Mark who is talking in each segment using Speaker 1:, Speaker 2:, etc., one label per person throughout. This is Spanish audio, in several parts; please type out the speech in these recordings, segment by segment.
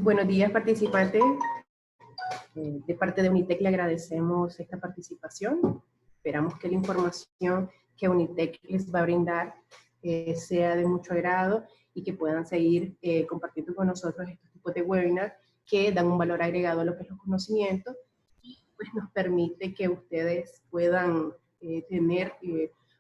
Speaker 1: Buenos días, participantes. De parte de Unitec le agradecemos esta participación. Esperamos que la información que Unitec les va a brindar sea de mucho agrado y que puedan seguir compartiendo con nosotros estos tipos de webinars que dan un valor agregado a lo que es los conocimientos y pues nos permite que ustedes puedan tener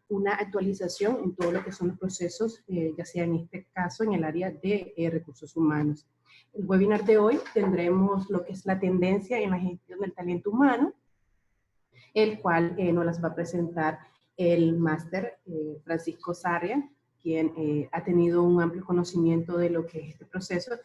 Speaker 1: una actualización en todo lo que son los procesos, ya sea en este caso en el área de recursos humanos. El webinar de hoy tendremos lo que es la tendencia en la gestión del talento humano, el cual nos las va a presentar el máster Francisco Sarria, quien ha tenido un amplio conocimiento de lo que es este proceso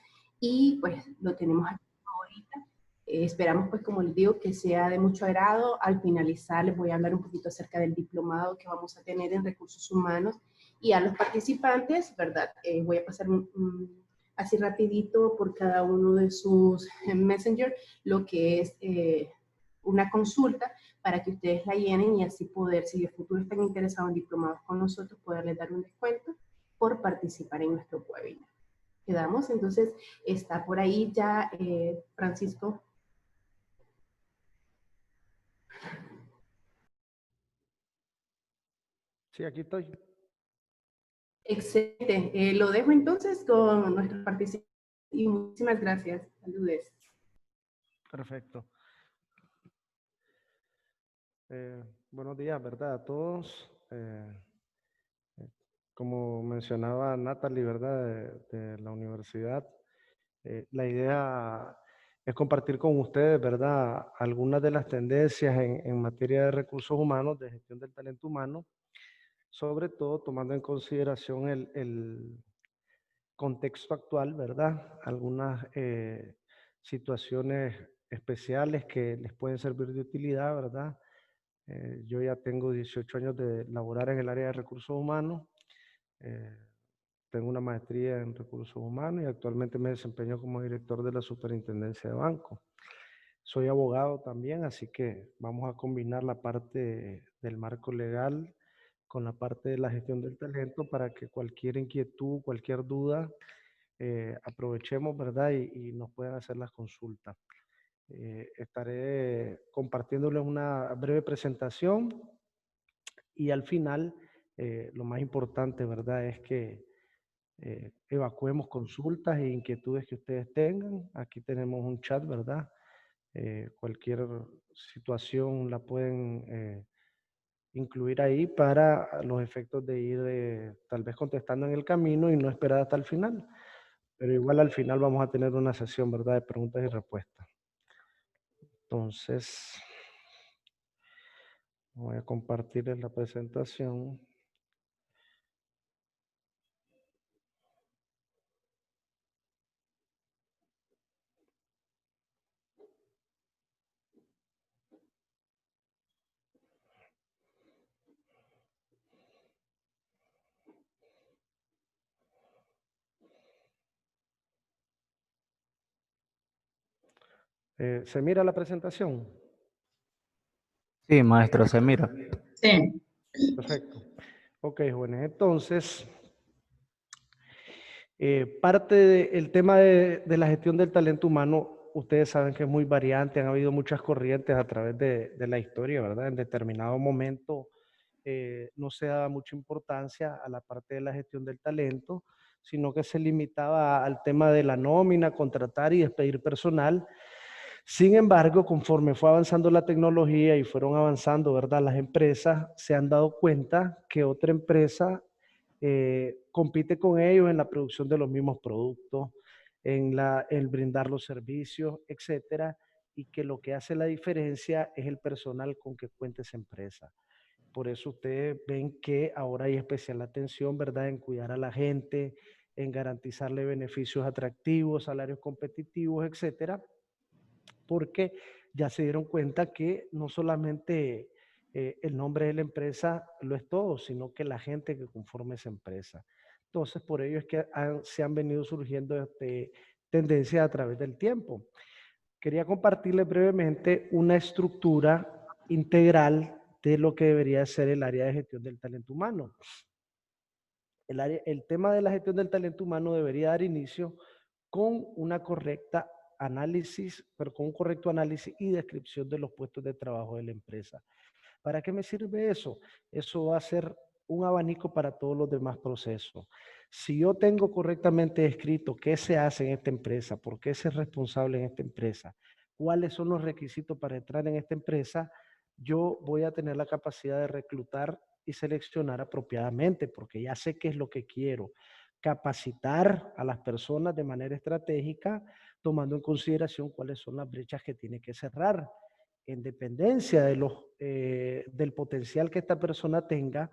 Speaker 1: y pues lo tenemos aquí ahorita. Esperamos pues como les digo que sea de mucho agrado. Al finalizar les voy a hablar un poquito acerca del diplomado que vamos a tener en recursos humanos y a los participantes, ¿verdad? Voy a pasar así rapidito por cada uno de sus messenger lo que es una consulta para que ustedes la llenen y así poder, si de futuro están interesados en diplomados con nosotros, poderles dar un descuento por participar en nuestro webinar. ¿Quedamos? Entonces, está por ahí ya Francisco.
Speaker 2: Sí, aquí estoy.
Speaker 1: Excelente. Lo dejo entonces con nuestros participantes y muchísimas gracias. Saludos.
Speaker 2: Perfecto. Buenos días, ¿verdad? A todos. Como mencionaba Natalie, ¿verdad? De la universidad, la idea es compartir con ustedes, ¿verdad? Algunas de las tendencias en materia de recursos humanos, de gestión del talento humano, sobre todo tomando en consideración el contexto actual, ¿verdad? Algunas situaciones especiales que les pueden servir de utilidad, ¿verdad? Yo ya tengo 18 años de laborar en el área de recursos humanos. Tengo una maestría en recursos humanos y actualmente me desempeño como director de la Superintendencia de Banco. Soy abogado también, así que vamos a combinar la parte del marco legal con la parte de la gestión del talento para que cualquier inquietud, cualquier duda, aprovechemos, ¿verdad? Y nos puedan hacer las consultas. Estaré compartiéndoles una breve presentación y al final, lo más importante, ¿verdad? Es que evacuemos consultas e inquietudes que ustedes tengan. Aquí tenemos un chat, ¿verdad? Cualquier situación la pueden incluir ahí para los efectos de ir tal vez contestando en el camino y no esperar hasta el final. Pero igual al final vamos a tener una sesión, ¿verdad? De preguntas y respuestas. Entonces, voy a compartirles la presentación. ¿Se mira la presentación?
Speaker 3: Sí, maestro, se mira.
Speaker 4: Sí.
Speaker 2: Perfecto. Ok, jóvenes. Entonces, parte del tema de la gestión del talento humano, ustedes saben que es muy variante, han habido muchas corrientes a través de la historia, ¿verdad? En determinado momento no se daba mucha importancia a la parte de la gestión del talento, sino que se limitaba al tema de la nómina, contratar y despedir personal. Sin embargo, conforme fue avanzando la tecnología y fueron avanzando, ¿verdad? Las empresas se han dado cuenta que otra empresa compite con ellos en la producción de los mismos productos, en el brindar los servicios, etcétera, y que lo que hace la diferencia es el personal con que cuenta esa empresa. Por eso ustedes ven que ahora hay especial atención, ¿verdad?, en cuidar a la gente, en garantizarle beneficios atractivos, salarios competitivos, etcétera, porque ya se dieron cuenta que no solamente el nombre de la empresa lo es todo, sino que la gente que conforma esa empresa. Entonces, por ello es que se han venido surgiendo tendencias a través del tiempo. Quería compartirles brevemente una estructura integral de lo que debería ser el área de gestión del talento humano. El tema de la gestión del talento humano debería dar inicio con una correcta análisis, pero con un correcto análisis y descripción de los puestos de trabajo de la empresa. ¿Para qué me sirve eso? Eso va a ser un abanico para todos los demás procesos. Si yo tengo correctamente escrito qué se hace en esta empresa, por qué se es responsable en esta empresa, cuáles son los requisitos para entrar en esta empresa, yo voy a tener la capacidad de reclutar y seleccionar apropiadamente, porque ya sé qué es lo que quiero. Capacitar a las personas de manera estratégica, tomando en consideración cuáles son las brechas que tiene que cerrar en dependencia de del potencial que esta persona tenga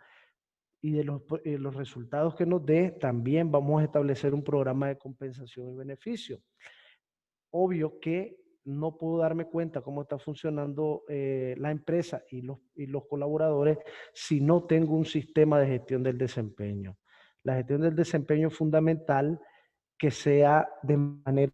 Speaker 2: y de los resultados que nos dé, también vamos a establecer un programa de compensación y beneficio. Obvio que no puedo darme cuenta cómo está funcionando la empresa y los colaboradores si no tengo un sistema de gestión del desempeño. La gestión del desempeño es fundamental que sea de manera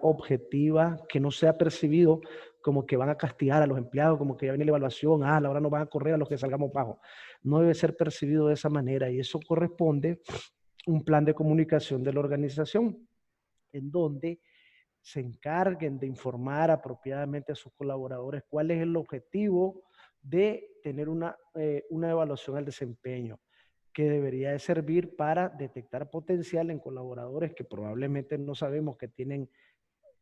Speaker 2: objetiva, que no sea percibido como que van a castigar a los empleados, como que ya viene la evaluación, a la hora nos van a correr a los que salgamos bajos. No debe ser percibido de esa manera y eso corresponde a un plan de comunicación de la organización en donde se encarguen de informar apropiadamente a sus colaboradores cuál es el objetivo de tener una evaluación al desempeño, que debería de servir para detectar potencial en colaboradores que probablemente no sabemos que tienen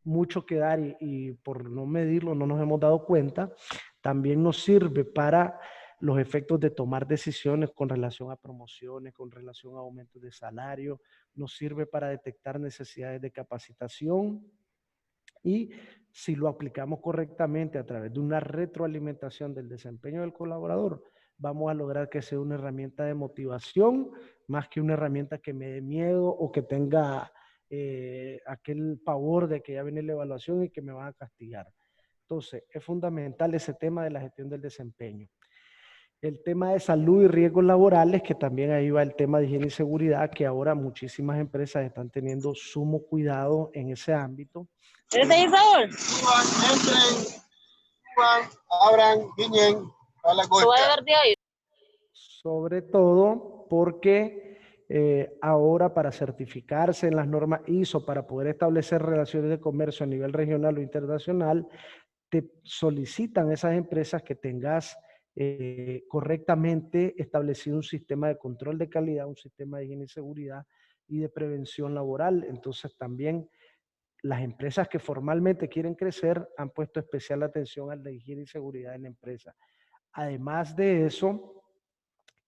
Speaker 2: mucho que dar y por no medirlo no nos hemos dado cuenta. También nos sirve para los efectos de tomar decisiones con relación a promociones, con relación a aumentos de salario, nos sirve para detectar necesidades de capacitación y si lo aplicamos correctamente a través de una retroalimentación del desempeño del colaborador, vamos a lograr que sea una herramienta de motivación más que una herramienta que me dé miedo o que tenga aquel pavor de que ya viene la evaluación y que me van a castigar. Entonces, es fundamental ese tema de la gestión del desempeño. El tema de salud y riesgos laborales, que también ahí va el tema de higiene y seguridad, que ahora muchísimas empresas están teniendo sumo cuidado en ese ámbito.
Speaker 4: ¿Eres de ahí, Saúl? Entren, abran, guiñen, a la
Speaker 2: cuenta. Sobre todo porque ahora para certificarse en las normas ISO, para poder establecer relaciones de comercio a nivel regional o internacional, te solicitan esas empresas que tengas correctamente establecido un sistema de control de calidad, un sistema de higiene y seguridad y de prevención laboral. Entonces también las empresas que formalmente quieren crecer han puesto especial atención a la higiene y seguridad en la empresa. Además de eso,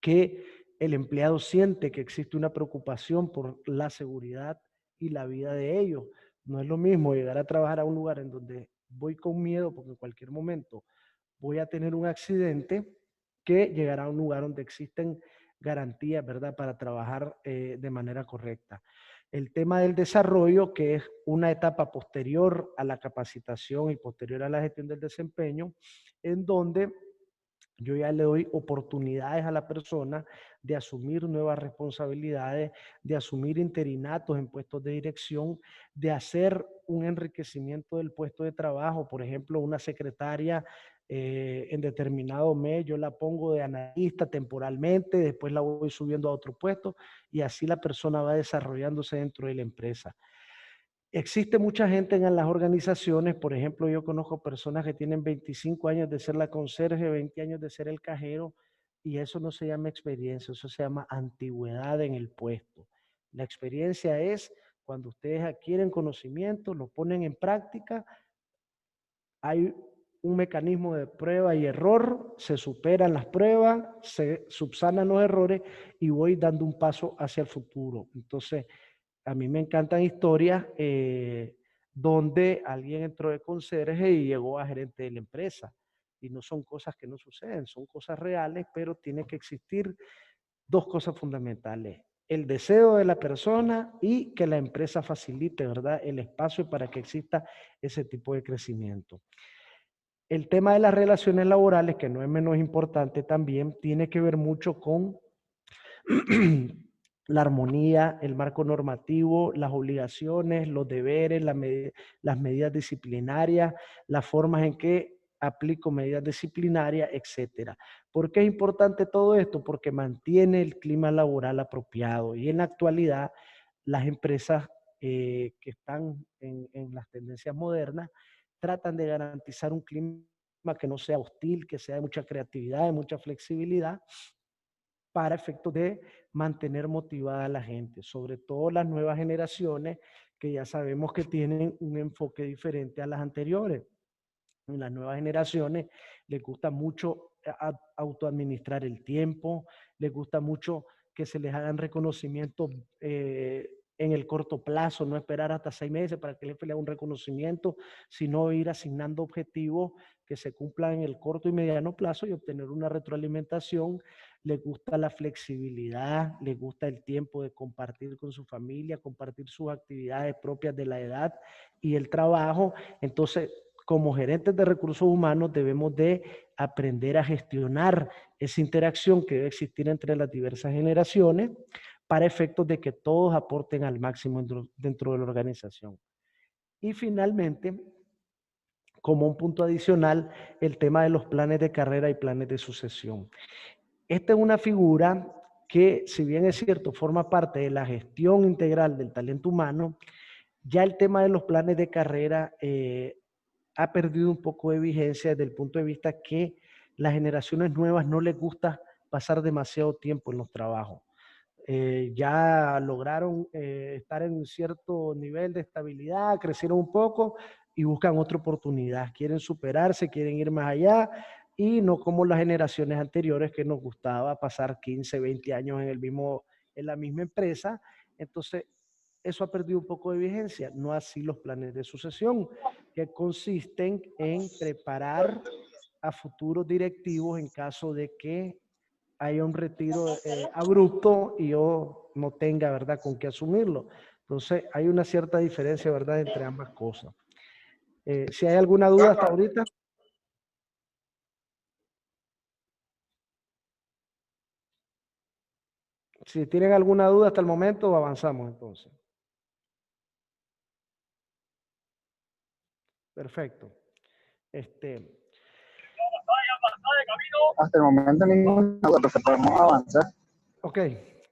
Speaker 2: que el empleado siente que existe una preocupación por la seguridad y la vida de ellos. No es lo mismo llegar a trabajar a un lugar en donde voy con miedo porque en cualquier momento voy a tener un accidente que llegar a un lugar donde existen garantías, ¿verdad?, para trabajar de manera correcta. El tema del desarrollo, que es una etapa posterior a la capacitación y posterior a la gestión del desempeño, en donde yo ya le doy oportunidades a la persona de asumir nuevas responsabilidades, de asumir interinatos en puestos de dirección, de hacer un enriquecimiento del puesto de trabajo. Por ejemplo, una secretaria en determinado mes, yo la pongo de analista temporalmente, después la voy subiendo a otro puesto y así la persona va desarrollándose dentro de la empresa. Existe mucha gente en las organizaciones, por ejemplo, yo conozco personas que tienen 25 años de ser la conserje, 20 años de ser el cajero, y eso no se llama experiencia, eso se llama antigüedad en el puesto. La experiencia es cuando ustedes adquieren conocimiento, lo ponen en práctica, hay un mecanismo de prueba y error, se superan las pruebas, se subsanan los errores y voy dando un paso hacia el futuro. Entonces, a mí me encantan historias donde alguien entró de conserje y llegó a gerente de la empresa. Y no son cosas que no suceden, son cosas reales, pero tiene que existir dos cosas fundamentales. el deseo de la persona y que la empresa facilite, ¿verdad?, el espacio para que exista ese tipo de crecimiento. El tema de las relaciones laborales, que no es menos importante también, tiene que ver mucho con la armonía, el marco normativo, las obligaciones, los deberes, las medidas disciplinarias, las formas en que aplico medidas disciplinarias, etcétera. ¿Por qué es importante todo esto? Porque mantiene el clima laboral apropiado y en la actualidad las empresas que están en las tendencias modernas tratan de garantizar un clima que no sea hostil, que sea de mucha creatividad, de mucha flexibilidad, para efectos de mantener motivada a la gente, sobre todo las nuevas generaciones que ya sabemos que tienen un enfoque diferente a las anteriores. En las nuevas generaciones les gusta mucho autoadministrar el tiempo, les gusta mucho que se les hagan reconocimientos en el corto plazo, no esperar hasta 6 meses para que el jefe le haga un reconocimiento, sino ir asignando objetivos que se cumplan en el corto y mediano plazo y obtener una retroalimentación. Les gusta la flexibilidad, les gusta el tiempo de compartir con su familia, compartir sus actividades propias de la edad y el trabajo. Entonces, como gerentes de recursos humanos debemos de aprender a gestionar esa interacción que debe existir entre las diversas generaciones para efectos de que todos aporten al máximo dentro de la organización. Y finalmente, como un punto adicional, el tema de los planes de carrera y planes de sucesión. Esta es una figura que, si bien es cierto, forma parte de la gestión integral del talento humano, ya el tema de los planes de carrera ha perdido un poco de vigencia desde el punto de vista que las generaciones nuevas no les gusta pasar demasiado tiempo en los trabajos. Ya lograron estar en un cierto nivel de estabilidad, crecieron un poco y buscan otra oportunidad. Quieren superarse, quieren ir más allá y no como las generaciones anteriores que nos gustaba pasar 15, 20 años en la misma empresa. Entonces, eso ha perdido un poco de vigencia, no así los planes de sucesión, que consisten en preparar a futuros directivos en caso de que haya un retiro abrupto y yo no tenga, ¿verdad?, con qué asumirlo. Entonces, hay una cierta diferencia, ¿verdad?, entre ambas cosas. Si hay alguna duda hasta ahorita. Si tienen alguna duda hasta el momento, avanzamos entonces. Perfecto.
Speaker 4: Hasta el momento ninguna duda, pero podemos avanzar.
Speaker 2: Ok,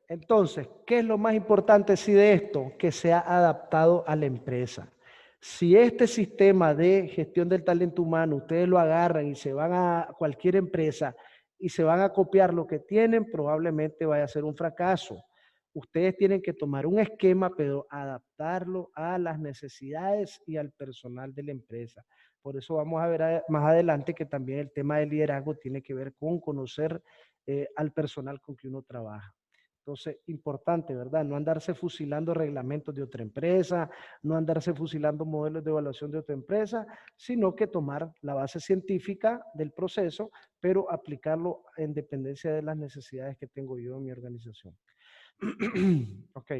Speaker 2: entonces, ¿qué es lo más importante sí de esto? Que sea adaptado a la empresa. Si este sistema de gestión del talento humano, ustedes lo agarran y se van a cualquier empresa y se van a copiar lo que tienen, probablemente vaya a ser un fracaso. Ustedes tienen que tomar un esquema, pero adaptarlo a las necesidades y al personal de la empresa. Por eso vamos a ver más adelante que también el tema del liderazgo tiene que ver con conocer al personal con que uno trabaja. Entonces, importante, ¿verdad? No andarse fusilando reglamentos de otra empresa, no andarse fusilando modelos de evaluación de otra empresa, sino que tomar la base científica del proceso, pero aplicarlo en dependencia de las necesidades que tengo yo en mi organización. Ok.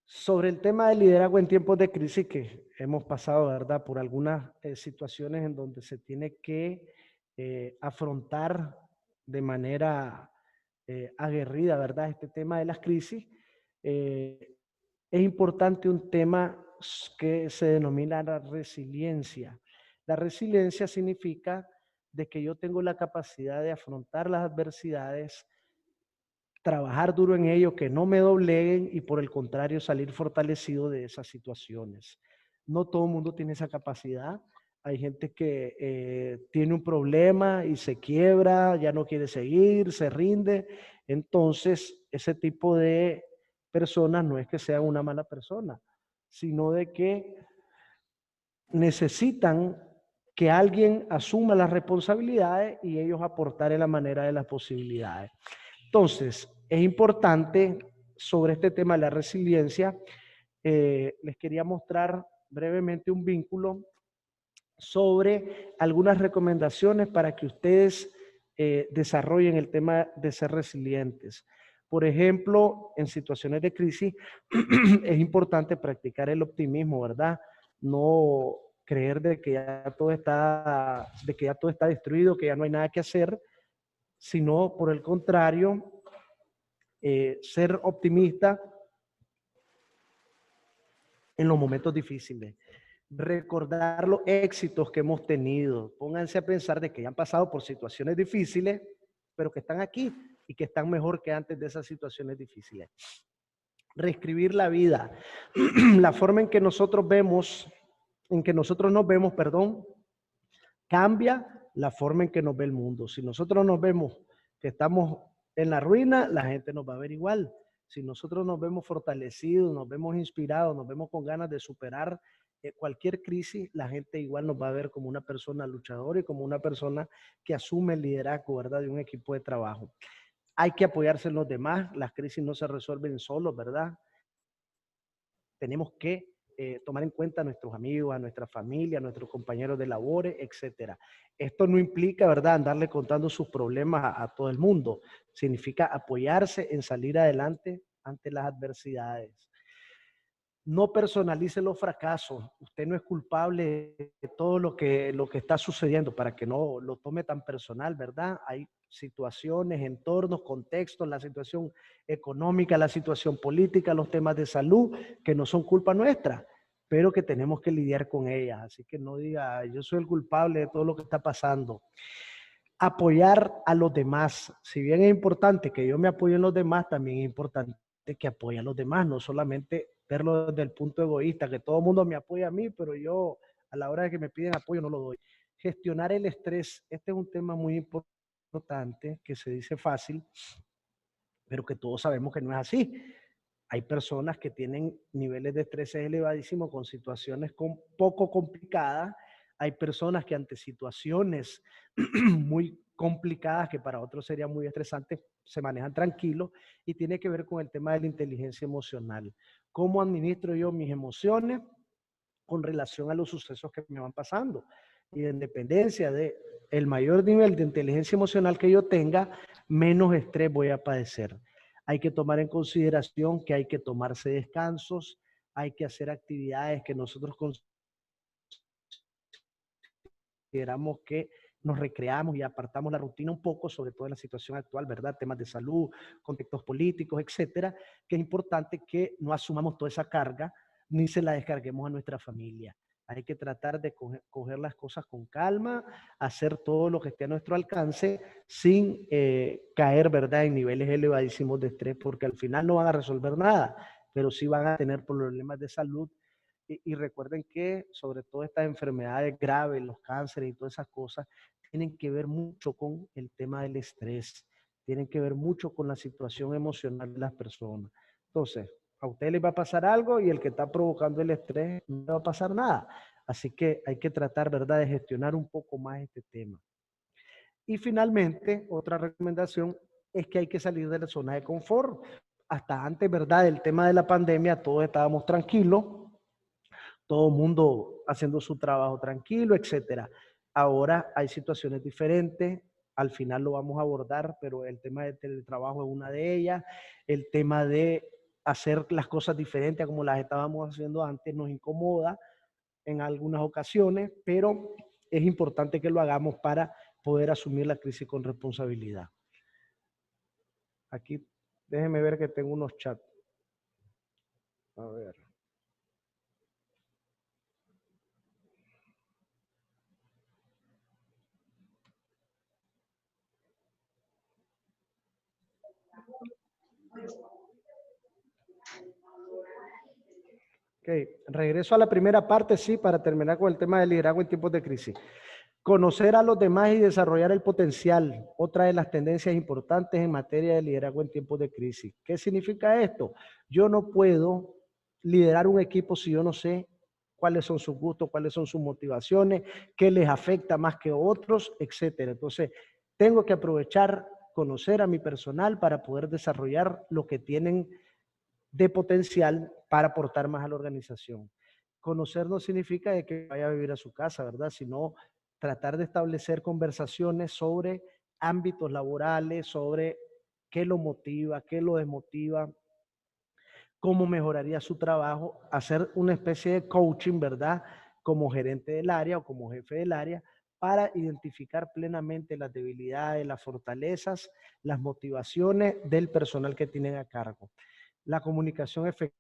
Speaker 2: Sobre el tema del liderazgo en tiempos de crisis, que hemos pasado, ¿verdad?, por algunas situaciones en donde se tiene que afrontar de manera aguerrida, ¿verdad?, este tema de las crisis. Es importante un tema que se denomina la resiliencia. La resiliencia significa de que yo tengo la capacidad de afrontar las adversidades, trabajar duro en ello, que no me dobleguen y por el contrario salir fortalecido de esas situaciones. No todo el mundo tiene esa capacidad. Hay gente que tiene un problema y se quiebra, ya no quiere seguir, se rinde. Entonces, ese tipo de personas no es que sean una mala persona, sino de que necesitan que alguien asuma las responsabilidades y ellos aportar en la manera de las posibilidades. Entonces, es importante sobre este tema de la resiliencia, les quería mostrar brevemente un vínculo sobre algunas recomendaciones para que ustedes desarrollen el tema de ser resilientes. Por ejemplo, en situaciones de crisis es importante practicar el optimismo, ¿verdad? No creer de que ya todo está destruido, que ya no hay nada que hacer, sino por el contrario, ser optimista en los momentos difíciles. Recordar los éxitos que hemos tenido. Pónganse a pensar de que ya han pasado por situaciones difíciles, pero que están aquí y que están mejor que antes de esas situaciones difíciles. Reescribir la vida. La forma en que nosotros nos vemos, cambia la forma en que nos ve el mundo. Si nosotros nos vemos que estamos en la ruina, la gente nos va a ver igual. Si nosotros nos vemos fortalecidos, nos vemos inspirados, nos vemos con ganas de superar cualquier crisis, la gente igual nos va a ver como una persona luchadora y como una persona que asume el liderazgo, ¿verdad?, de un equipo de trabajo. Hay que apoyarse en los demás. Las crisis no se resuelven solos, ¿verdad? Tenemos que tomar en cuenta a nuestros amigos, a nuestra familia, a nuestros compañeros de labores, etcétera. Esto no implica, ¿verdad?, andarle contando sus problemas a todo el mundo. Significa apoyarse en salir adelante ante las adversidades. No personalice los fracasos. Usted no es culpable de todo lo que está sucediendo, para que no lo tome tan personal, ¿verdad? Hay situaciones, entornos, contextos, la situación económica, la situación política, los temas de salud, que no son culpa nuestra, pero que tenemos que lidiar con ellas. Así que no diga, yo soy el culpable de todo lo que está pasando. Apoyar a los demás. Si bien es importante que yo me apoye en los demás, también es importante que apoye a los demás, no solamente verlo desde el punto egoísta, que todo el mundo me apoya a mí, pero yo a la hora de que me piden apoyo no lo doy. Gestionar el estrés. Este es un tema muy importante, que se dice fácil, pero que todos sabemos que no es así. Hay personas que tienen niveles de estrés elevadísimos con situaciones poco complicadas. Hay personas que ante situaciones muy complicadas, que para otros serían muy estresantes, se manejan tranquilos, y tiene que ver con el tema de la inteligencia emocional. ¿Cómo administro yo mis emociones con relación a los sucesos que me van pasando? Y en dependencia de el mayor nivel de inteligencia emocional que yo tenga, menos estrés voy a padecer. Hay que tomar en consideración que hay que tomarse descansos, hay que hacer actividades que nosotros consideramos que nos recreamos y apartamos la rutina un poco, sobre todo en la situación actual, ¿verdad? Temas de salud, contextos políticos, etcétera, que es importante que no asumamos toda esa carga ni se la descarguemos a nuestra familia. Hay que tratar de coger las cosas con calma, hacer todo lo que esté a nuestro alcance sin caer, ¿verdad?, en niveles elevadísimos de estrés, porque al final no van a resolver nada, pero sí van a tener problemas de salud. Y recuerden que sobre todo estas enfermedades graves, los cánceres y todas esas cosas, tienen que ver mucho con el tema del estrés, tienen que ver mucho con la situación emocional de las personas. Entonces, a usted le va a pasar algo y el que está provocando el estrés no le va a pasar nada. Así que hay que tratar, ¿verdad?, de gestionar un poco más este tema. Y finalmente, otra recomendación es que hay que salir de la zona de confort. Hasta antes, ¿verdad?, del tema de la pandemia, todos estábamos tranquilos, todo el mundo haciendo su trabajo tranquilo, etcétera. Ahora hay situaciones diferentes, al final lo vamos a abordar, pero el tema del teletrabajo es una de ellas. El tema de hacer las cosas diferentes a como las estábamos haciendo antes nos incomoda en algunas ocasiones, pero es importante que lo hagamos para poder asumir la crisis con responsabilidad. Aquí, déjenme ver que tengo unos chats. A ver. Ok, regreso a la primera parte, sí, para terminar con el tema del liderazgo en tiempos de crisis. Conocer a los demás y desarrollar el potencial, otra de las tendencias importantes en materia de liderazgo en tiempos de crisis. ¿Qué significa esto? Yo no puedo liderar un equipo si yo no sé cuáles son sus gustos, cuáles son sus motivaciones, qué les afecta más que otros, etcétera. Entonces, tengo que aprovechar, conocer a mi personal para poder desarrollar lo que tienen de potencial para aportar más a la organización. Conocer no significa de que vaya a vivir a su casa, ¿verdad? Sino tratar de establecer conversaciones sobre ámbitos laborales, sobre qué lo motiva, qué lo desmotiva, cómo mejoraría su trabajo, hacer una especie de coaching, ¿verdad? Como gerente del área o como jefe del área, para identificar plenamente las debilidades, las fortalezas, las motivaciones del personal que tienen a cargo. La comunicación efectiva,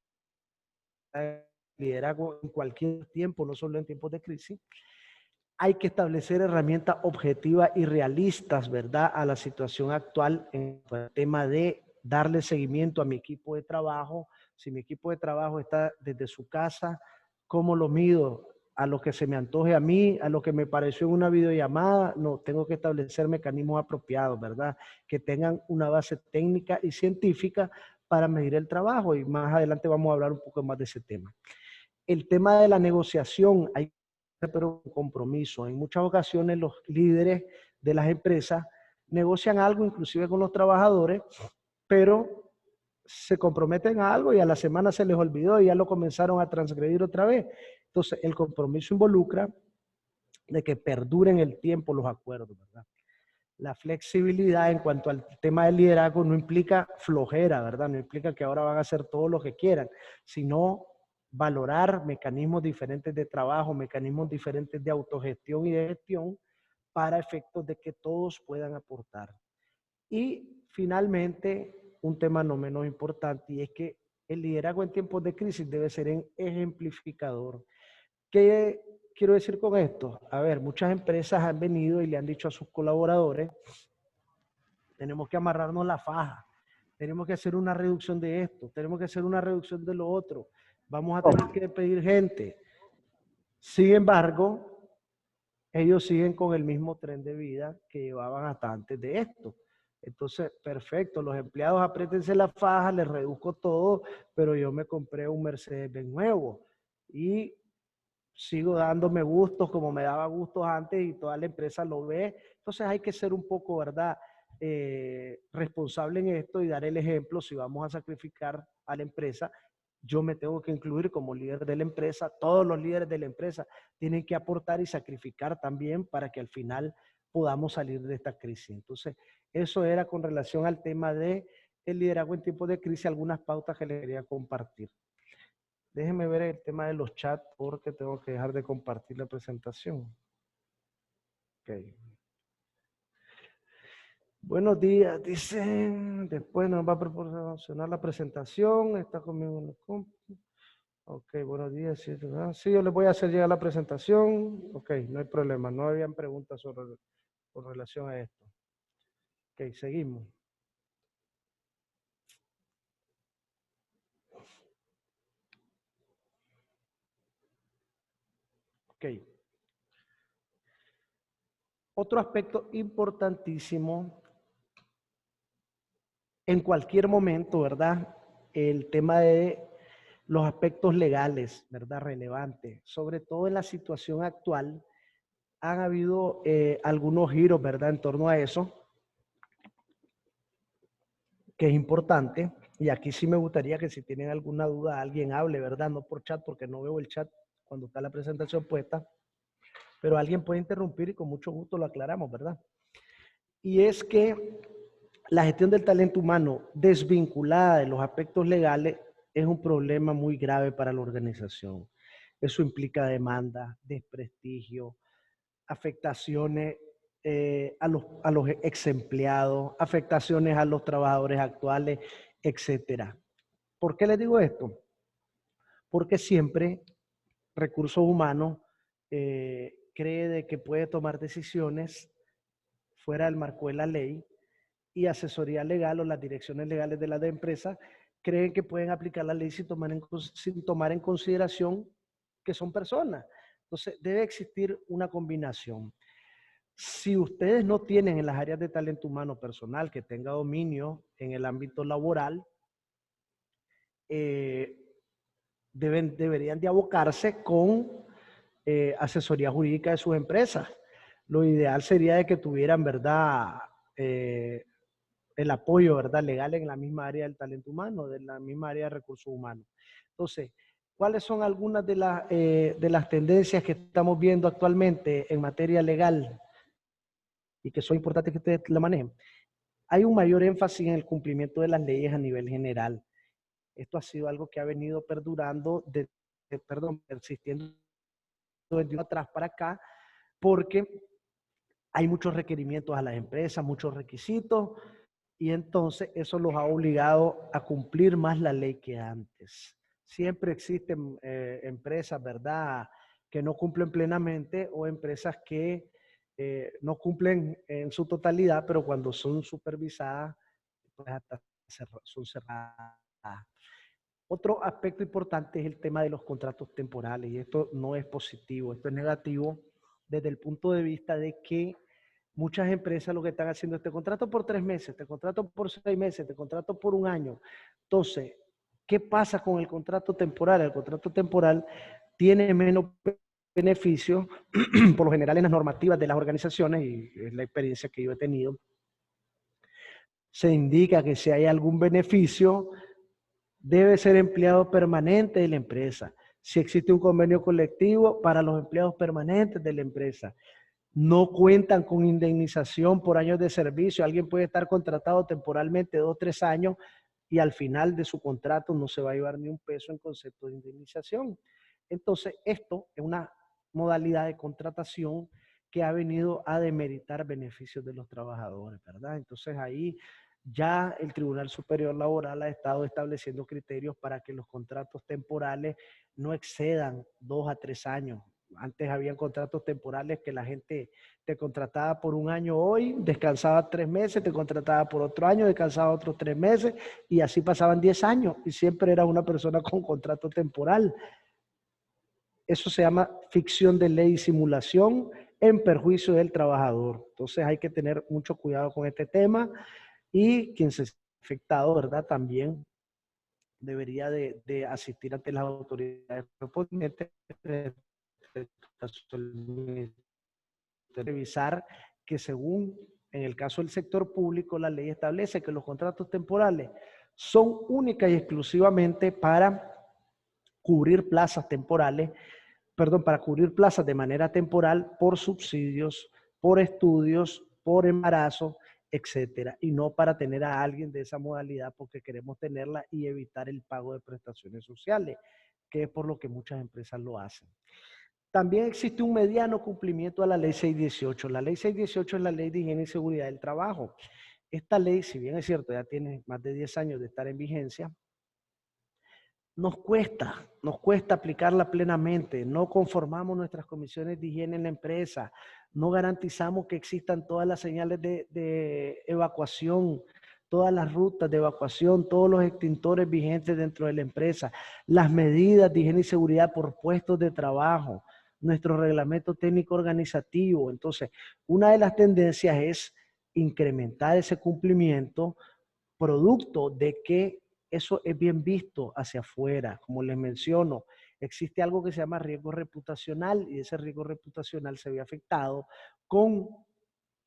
Speaker 2: liderazgo en cualquier tiempo, no solo en tiempos de crisis. Hay que establecer herramientas objetivas y realistas, ¿verdad?, a la situación actual en el tema de darle seguimiento a mi equipo de trabajo. Si mi equipo de trabajo está desde su casa, ¿cómo lo mido? A lo que se me antoje a mí, a lo que me pareció en una videollamada. No, tengo que establecer mecanismos apropiados, ¿verdad?, que tengan una base técnica y científica para medir el trabajo, y más adelante vamos a hablar un poco más de ese tema. El tema de la negociación, hay que tener un compromiso. En muchas ocasiones los líderes de las empresas negocian algo, inclusive con los trabajadores, pero se comprometen a algo y a la semana se les olvidó y ya lo comenzaron a transgredir otra vez. Entonces, el compromiso involucra de que perduren el tiempo los acuerdos, ¿verdad? La flexibilidad en cuanto al tema del liderazgo no implica flojera, ¿verdad? No implica que ahora van a hacer todo lo que quieran, sino valorar mecanismos diferentes de trabajo, mecanismos diferentes de autogestión y de gestión para efectos de que todos puedan aportar. Y finalmente, un tema no menos importante, y es que el liderazgo en tiempos de crisis debe ser ejemplificador. ¿Qué quiero decir con esto? A ver, muchas empresas han venido y le han dicho a sus colaboradores: tenemos que amarrarnos la faja, tenemos que hacer una reducción de esto, tenemos que hacer una reducción de lo otro, vamos a tener que despedir gente. Sin embargo, ellos siguen con el mismo tren de vida que llevaban hasta antes de esto. Entonces, perfecto, los empleados apriétense la faja, les reduzco todo, pero yo me compré un Mercedes-Benz nuevo y sigo dándome gustos como me daba gustos antes y toda la empresa lo ve. Entonces hay que ser un poco, ¿verdad?, responsable en esto y dar el ejemplo. Si vamos a sacrificar a la empresa, yo me tengo que incluir como líder de la empresa. Todos los líderes de la empresa tienen que aportar y sacrificar también para que al final podamos salir de esta crisis. Entonces, eso era con relación al tema de el liderazgo en tiempos de crisis, algunas pautas que les quería compartir. Déjenme ver el tema de los chats porque tengo que dejar de compartir la presentación. Okay. Buenos días, dicen. Después nos va a proporcionar la presentación. Está conmigo en la compu. Ok, buenos días. Sí, yo les voy a hacer llegar la presentación. Ok, no hay problema. No habían preguntas con relación a esto. Ok, seguimos. Ok. Otro aspecto importantísimo en cualquier momento, ¿verdad? El tema de los aspectos legales, ¿verdad? Relevantes. Sobre todo en la situación actual, han habido algunos giros, ¿verdad? En torno a eso, que es importante. Y aquí sí me gustaría que si tienen alguna duda, alguien hable, ¿verdad? No por chat, porque no veo el chat cuando está la presentación puesta. Pero alguien puede interrumpir y con mucho gusto lo aclaramos, ¿verdad? Y es que la gestión del talento humano desvinculada de los aspectos legales es un problema muy grave para la organización. Eso implica demanda, desprestigio, afectaciones a los ex empleados, afectaciones a los trabajadores actuales, etc. ¿Por qué les digo esto? Porque siempre recursos humanos cree de que puede tomar decisiones fuera del marco de la ley, y asesoría legal o las direcciones legales de las empresas creen que pueden aplicar la ley sin tomar en consideración que son personas. Entonces, debe existir una combinación. Si ustedes no tienen en las áreas de talento humano personal que tenga dominio en el ámbito laboral, deberían de abocarse con asesoría jurídica de sus empresas. Lo ideal sería de que tuvieran, ¿verdad?, el apoyo, ¿verdad?, legal en la misma área del talento humano, de la misma área de recursos humanos. Entonces, ¿cuáles son algunas de las tendencias que estamos viendo actualmente en materia legal y que son importantes que ustedes la manejen? hay un mayor énfasis en el cumplimiento de las leyes a nivel general. Esto ha sido algo que ha venido perdurando, persistiendo de atrás para acá, porque hay muchos requerimientos a las empresas, muchos requisitos, y entonces eso los ha obligado a cumplir más la ley que antes. Siempre existen empresas, ¿verdad?, que no cumplen plenamente o empresas que no cumplen en su totalidad, pero cuando son supervisadas, pues hasta son cerradas. Otro aspecto importante es el tema de los contratos temporales, y esto no es positivo, esto es negativo desde el punto de vista de que muchas empresas lo que están haciendo es te contrato por 3 meses, te contrato por 6 meses, te contrato por 1 año. Entonces, ¿qué pasa con el contrato temporal? El contrato temporal tiene menos beneficios, por lo general en las normativas de las organizaciones, y es la experiencia que yo he tenido, se indica que si hay algún beneficio, debe ser empleado permanente de la empresa. Si existe un convenio colectivo para los empleados permanentes de la empresa. No cuentan con indemnización por años de servicio. Alguien puede estar contratado temporalmente 2 o 3 años y al final de su contrato no se va a llevar ni un peso en concepto de indemnización. Entonces, esto es una modalidad de contratación que ha venido a demeritar beneficios de los trabajadores, ¿verdad? Entonces, ahí ya el Tribunal Superior Laboral ha estado estableciendo criterios para que los contratos temporales no excedan 2 a 3 años. Antes habían contratos temporales que la gente te contrataba por 1 año hoy, descansaba 3 meses, te contrataba por otro año, descansaba otros 3 meses, y así pasaban 10 años y siempre era una persona con contrato temporal. Eso se llama ficción de ley y simulación en perjuicio del trabajador. Entonces hay que tener mucho cuidado con este tema, y quien se ha afectado, ¿verdad?, también debería de asistir ante las autoridades correspondientes, revisar que según en el caso del sector público, la ley establece que los contratos temporales son única y exclusivamente para cubrir plazas temporales, para cubrir plazas de manera temporal por subsidios, por estudios, por embarazo, etcétera, y no para tener a alguien de esa modalidad porque queremos tenerla y evitar el pago de prestaciones sociales, que es por lo que muchas empresas lo hacen. También existe un mediano cumplimiento a la ley 618. La ley 618 es la ley de higiene y seguridad del trabajo. Esta ley, si bien es cierto, ya tiene más de 10 años de estar en vigencia, nos cuesta aplicarla plenamente. No conformamos nuestras comisiones de higiene en la empresa, no garantizamos que existan todas las señales de evacuación, todas las rutas de evacuación, todos los extintores vigentes dentro de la empresa, las medidas de higiene y seguridad por puestos de trabajo, nuestro reglamento técnico organizativo. Entonces, una de las tendencias es incrementar ese cumplimiento, producto de que eso es bien visto hacia afuera. Como les menciono, existe algo que se llama riesgo reputacional, y ese riesgo reputacional se ve afectado con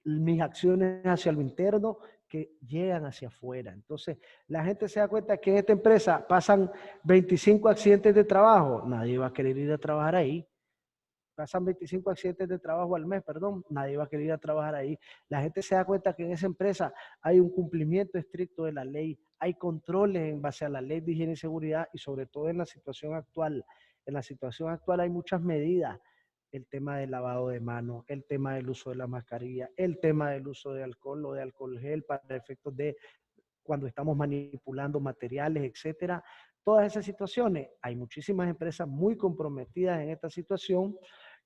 Speaker 2: mis acciones hacia lo interno que llegan hacia afuera. Entonces, la gente se da cuenta que en esta empresa pasan 25 accidentes de trabajo, nadie va a querer ir a trabajar ahí. Pasan 25 accidentes de trabajo al mes, nadie va a querer ir a trabajar ahí. La gente se da cuenta que en esa empresa hay un cumplimiento estricto de la ley, hay controles en base a la ley de higiene y seguridad, y sobre todo en la situación actual. En la situación actual hay muchas medidas: el tema del lavado de manos, el tema del uso de la mascarilla, el tema del uso de alcohol o de alcohol gel para efectos de cuando estamos manipulando materiales, etcétera. Todas esas situaciones, hay muchísimas empresas muy comprometidas en esta situación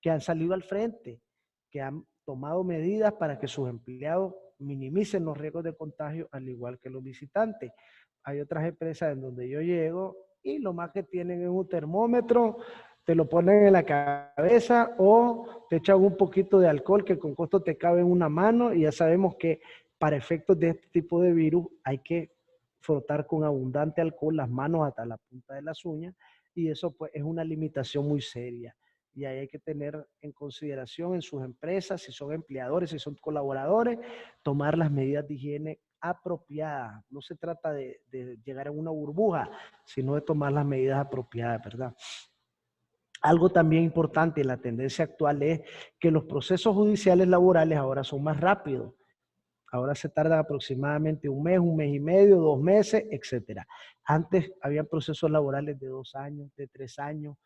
Speaker 2: que han salido al frente, que han tomado medidas para que sus empleados minimicen los riesgos de contagio, al igual que los visitantes. Hay otras empresas en donde yo llego y lo más que tienen es un termómetro, te lo ponen en la cabeza o te echan un poquito de alcohol que con costo te cabe en una mano, y ya sabemos que para efectos de este tipo de virus hay que frotar con abundante alcohol las manos hasta la punta de las uñas, y eso pues es una limitación muy seria. Y ahí hay que tener en consideración en sus empresas, si son empleadores, si son colaboradores, tomar las medidas de higiene apropiadas. No se trata de llegar a una burbuja, sino de tomar las medidas apropiadas, ¿verdad? Algo también importante en la tendencia actual es que los procesos judiciales laborales ahora son más rápidos. Ahora se tarda aproximadamente un mes y medio, 2 meses, etc. Antes habían procesos laborales de 2 años, de 3 años,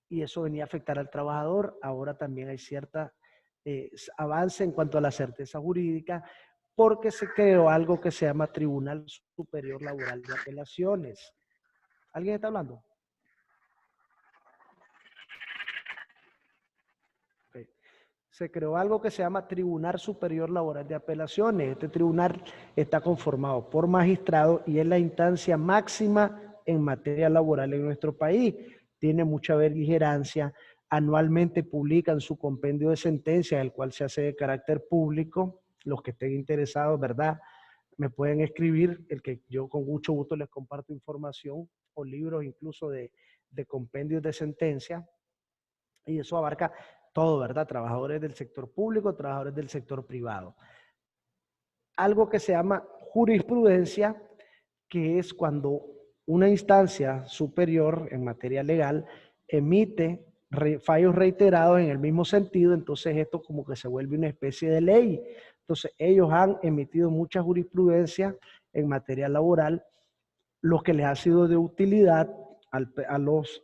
Speaker 2: y eso venía a afectar al trabajador. Ahora también hay cierta avance en cuanto a la certeza jurídica, porque se creó algo que se llama Tribunal Superior Laboral de Apelaciones. ¿Alguien está hablando? Okay. Se creó algo que se llama Tribunal Superior Laboral de Apelaciones. Este tribunal está conformado por magistrados y es la instancia máxima en materia laboral en nuestro país. Tiene mucha beligerancia. Anualmente publican su compendio de sentencias, el cual se hace de carácter público. Los que estén interesados, ¿verdad?, me pueden escribir, el que yo con mucho gusto les comparto información o libros incluso de compendios de sentencia, y eso abarca todo, ¿verdad? Trabajadores del sector público, trabajadores del sector privado. Algo que se llama jurisprudencia, que es cuando una instancia superior en materia legal emite fallos reiterados en el mismo sentido, entonces esto como que se vuelve una especie de ley. Entonces ellos han emitido mucha jurisprudencia en materia laboral, lo que les ha sido de utilidad a los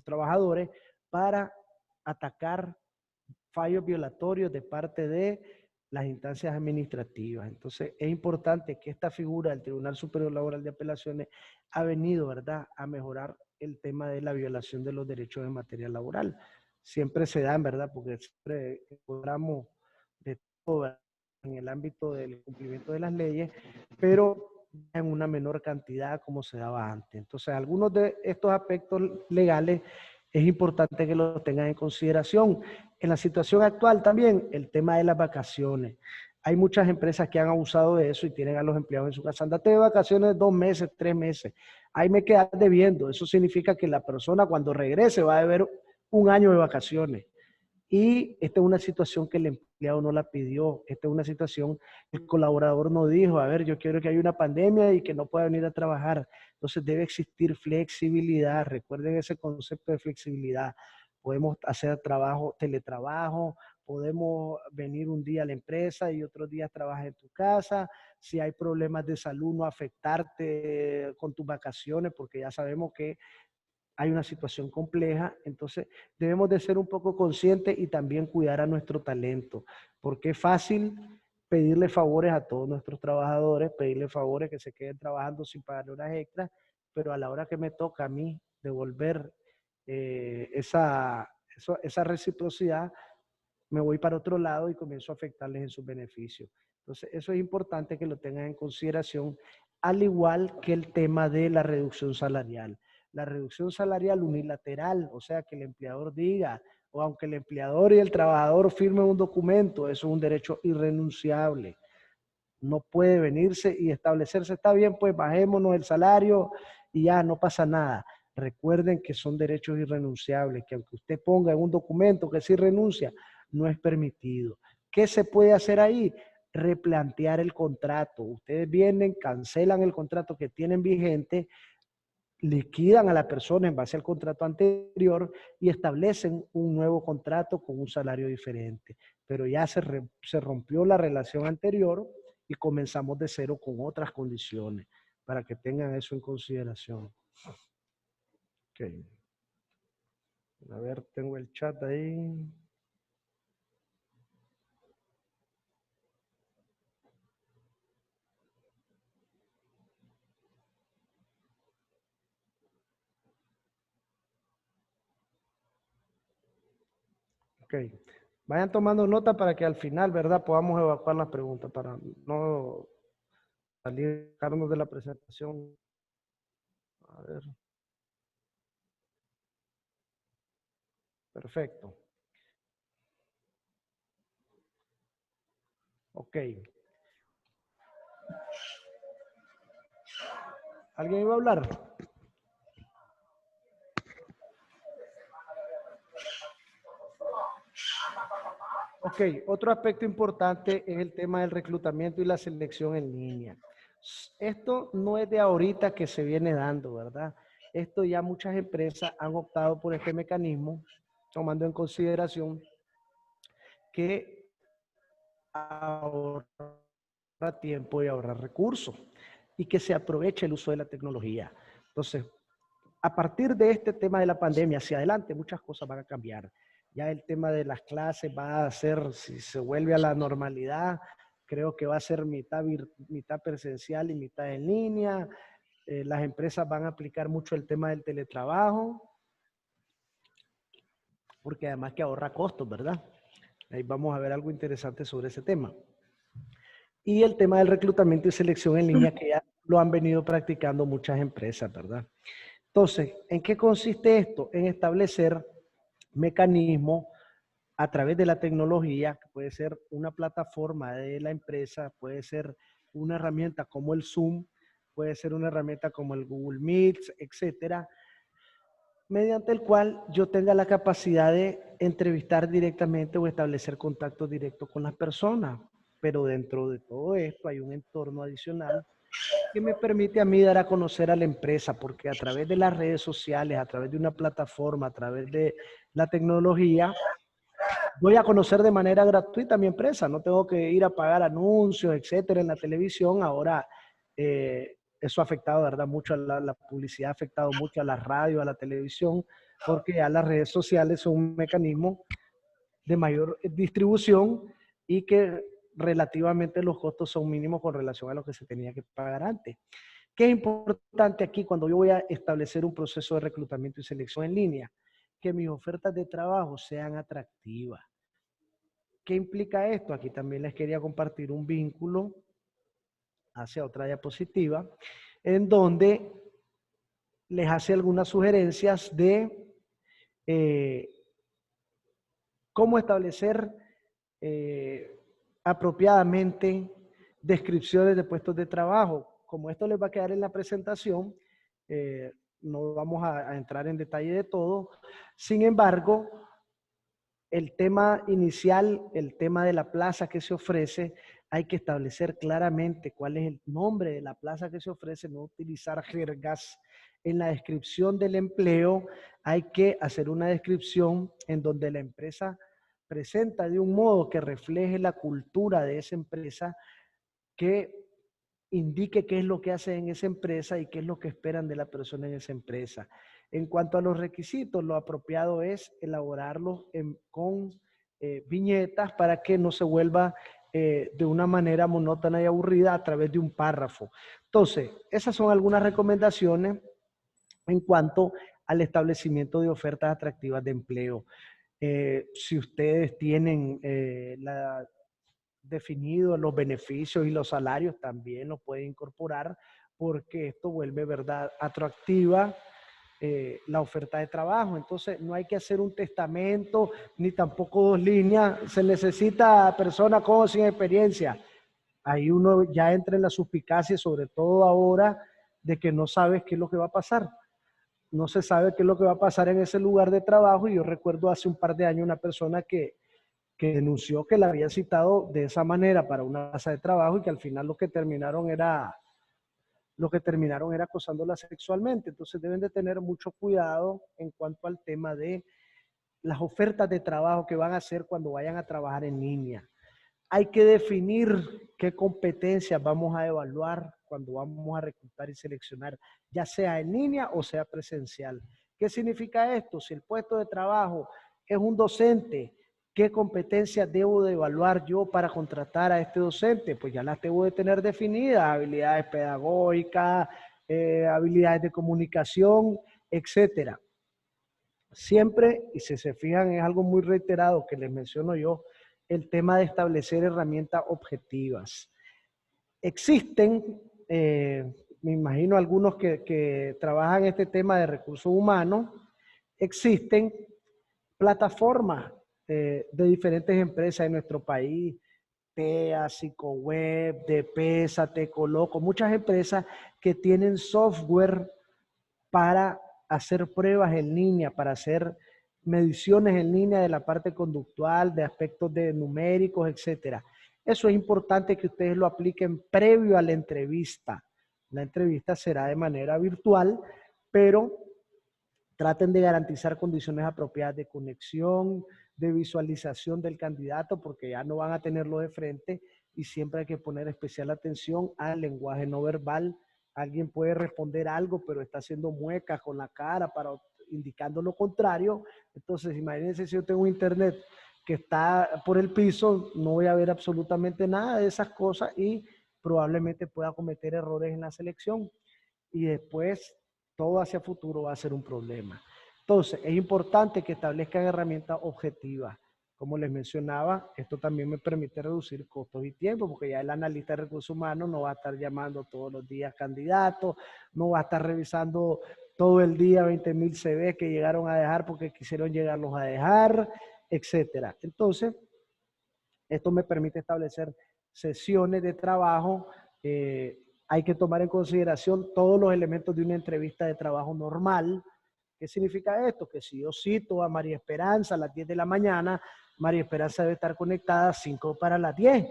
Speaker 2: trabajadores para atacar fallos violatorios de parte de las instancias administrativas. Entonces, es importante que esta figura del Tribunal Superior Laboral de Apelaciones ha venido, ¿verdad?, a mejorar el tema de la violación de los derechos en materia laboral. Siempre se dan, ¿verdad?, porque siempre encontramos de todo, ¿verdad?, en el ámbito del cumplimiento de las leyes, pero en una menor cantidad como se daba antes. Entonces, algunos de estos aspectos legales es importante que los tengan en consideración. En la situación actual también, el tema de las vacaciones. Hay muchas empresas que han abusado de eso y tienen a los empleados en su casa. Andate de vacaciones 2 meses, 3 meses. Ahí me quedas debiendo. Eso significa que la persona cuando regrese va a deber 1 año de vacaciones. Y esta es una situación que el empleado no la pidió. Esta es una situación que el colaborador no dijo, a ver, yo quiero que haya una pandemia y que no pueda venir a trabajar. Entonces debe existir flexibilidad. Recuerden ese concepto de flexibilidad. Podemos hacer trabajo, teletrabajo, podemos venir un día a la empresa y otros días trabajar en tu casa. Si hay problemas de salud, no afectarte con tus vacaciones, porque ya sabemos que hay una situación compleja. Entonces debemos de ser un poco conscientes y también cuidar a nuestro talento, porque es fácil pedirle favores a todos nuestros trabajadores, pedirle favores que se queden trabajando sin pagar horas extras, pero a la hora que me toca a mí devolver esa reciprocidad, me voy para otro lado y comienzo a afectarles en sus beneficios. Entonces, eso es importante que lo tengan en consideración, al igual que el tema de la reducción salarial. La reducción salarial unilateral, o sea, que el empleador diga, o aunque el empleador y el trabajador firmen un documento, eso es un derecho irrenunciable. No puede venirse y establecerse, está bien, pues bajémonos el salario y ya no pasa nada. Recuerden que son derechos irrenunciables, que aunque usted ponga en un documento que sí renuncia, no es permitido. ¿Qué se puede hacer ahí? Replantear el contrato. Ustedes vienen, cancelan el contrato que tienen vigente, liquidan a la persona en base al contrato anterior y establecen un nuevo contrato con un salario diferente. Pero ya se rompió la relación anterior y comenzamos de cero con otras condiciones, para que tengan eso en consideración. Okay. A ver, tengo el chat ahí. Ok. Vayan tomando nota para que al final, ¿verdad?, podamos evacuar las preguntas para no salirnos de la presentación. A ver. Perfecto. Ok. ¿Alguien iba a hablar? Ok, otro aspecto importante es el tema del reclutamiento y la selección en línea. Esto no es de ahorita que se viene dando, ¿verdad? Esto ya muchas empresas han optado por este mecanismo, tomando en consideración que ahorrar tiempo y ahorrar recursos y que se aproveche el uso de la tecnología. Entonces, a partir de este tema de la pandemia hacia adelante, muchas cosas van a cambiar. Ya el tema de las clases va a ser, si se vuelve a la normalidad, creo que va a ser mitad presencial y mitad en línea. Las empresas van a aplicar mucho el tema del teletrabajo, porque además que ahorra costos, ¿verdad? Ahí vamos a ver algo interesante sobre ese tema. Y el tema del reclutamiento y selección en línea, que ya lo han venido practicando muchas empresas, ¿verdad? Entonces, ¿en qué consiste esto? En establecer mecanismos a través de la tecnología, que puede ser una plataforma de la empresa, puede ser una herramienta como el Zoom, puede ser una herramienta como el Google Meet, etcétera, mediante el cual yo tenga la capacidad de entrevistar directamente o establecer contacto directo con las personas. Pero dentro de todo esto hay un entorno adicional que me permite a mí dar a conocer a la empresa, porque a través de las redes sociales, a través de una plataforma, a través de la tecnología, voy a conocer de manera gratuita a mi empresa. No tengo que ir a pagar anuncios, etcétera, en la televisión. Ahora, eso ha afectado, ¿verdad? Mucho a la publicidad, ha afectado mucho a la radio, a la televisión, porque ya las redes sociales son un mecanismo de mayor distribución y que relativamente los costos son mínimos con relación a lo que se tenía que pagar antes. ¿Qué es importante aquí cuando yo voy a establecer un proceso de reclutamiento y selección en línea? Que mis ofertas de trabajo sean atractivas. ¿Qué implica esto? Aquí también les quería compartir un vínculo hacia otra diapositiva, en donde les hace algunas sugerencias de cómo establecer apropiadamente descripciones de puestos de trabajo. Como esto les va a quedar en la presentación, no vamos a entrar en detalle de todo. Sin embargo, el tema inicial, el tema de la plaza que se ofrece, hay que establecer claramente cuál es el nombre de la plaza que se ofrece, no utilizar jergas. En la descripción del empleo hay que hacer una descripción en donde la empresa presenta de un modo que refleje la cultura de esa empresa, que indique qué es lo que hace en esa empresa y qué es lo que esperan de la persona en esa empresa. En cuanto a los requisitos, lo apropiado es elaborarlos con viñetas para que no se vuelva de una manera monótona y aburrida a través de un párrafo. Entonces, esas son algunas recomendaciones en cuanto al establecimiento de ofertas atractivas de empleo. Si ustedes tienen definido los beneficios y los salarios, también los pueden incorporar, porque esto vuelve, ¿verdad?, atractiva la oferta de trabajo. Entonces, no hay que hacer un testamento, ni tampoco 2 líneas. Se necesita persona con o sin experiencia. Ahí uno ya entra en la suspicacia, sobre todo ahora, de que no sabes qué es lo que va a pasar. No se sabe qué es lo que va a pasar en ese lugar de trabajo. Y yo recuerdo hace un par de años una persona que denunció que la habían citado de esa manera para una plaza de trabajo y que al final lo que terminaron era acosándola sexualmente. Entonces deben de tener mucho cuidado en cuanto al tema de las ofertas de trabajo que van a hacer cuando vayan a trabajar en línea. Hay que definir qué competencias vamos a evaluar cuando vamos a reclutar y seleccionar, ya sea en línea o sea presencial. ¿Qué significa esto? Si el puesto de trabajo es un docente, ¿qué competencias debo de evaluar yo para contratar a este docente? Pues ya las debo de tener definidas: habilidades pedagógicas, habilidades de comunicación, etcétera. Siempre, y si se fijan, es algo muy reiterado que les menciono yo, el tema de establecer herramientas objetivas. Existen, me imagino algunos que trabajan este tema de recursos humanos, existen plataformas de diferentes empresas en nuestro país, TEA, Psicoweb, DPESA, Tecoloco, muchas empresas que tienen software para hacer pruebas en línea, para hacer mediciones en línea de la parte conductual, de aspectos de numéricos, etcétera. Eso es importante que ustedes lo apliquen previo a la entrevista. La entrevista será de manera virtual, pero traten de garantizar condiciones apropiadas de conexión, de visualización del candidato, porque ya no van a tenerlo de frente y siempre hay que poner especial atención al lenguaje no verbal. Alguien puede responder algo, pero está haciendo muecas con la cara para indicando lo contrario. Entonces, imagínense si yo tengo internet que está por el piso, no voy a ver absolutamente nada de esas cosas y probablemente pueda cometer errores en la selección. Y después, todo hacia futuro va a ser un problema. Entonces, es importante que establezcan herramientas objetivas. Como les mencionaba, esto también me permite reducir costos y tiempo, porque ya el analista de recursos humanos no va a estar llamando todos los días candidatos, no va a estar revisando todo el día 20,000 CV que llegaron a dejar porque quisieron llegarlos a dejar, etcétera. Entonces, esto me permite establecer sesiones de trabajo. Hay que tomar en consideración todos los elementos de una entrevista de trabajo normal. ¿Qué significa esto? Que si yo cito a María Esperanza a las 10 de la mañana, María Esperanza debe estar conectada a 5 para las 10.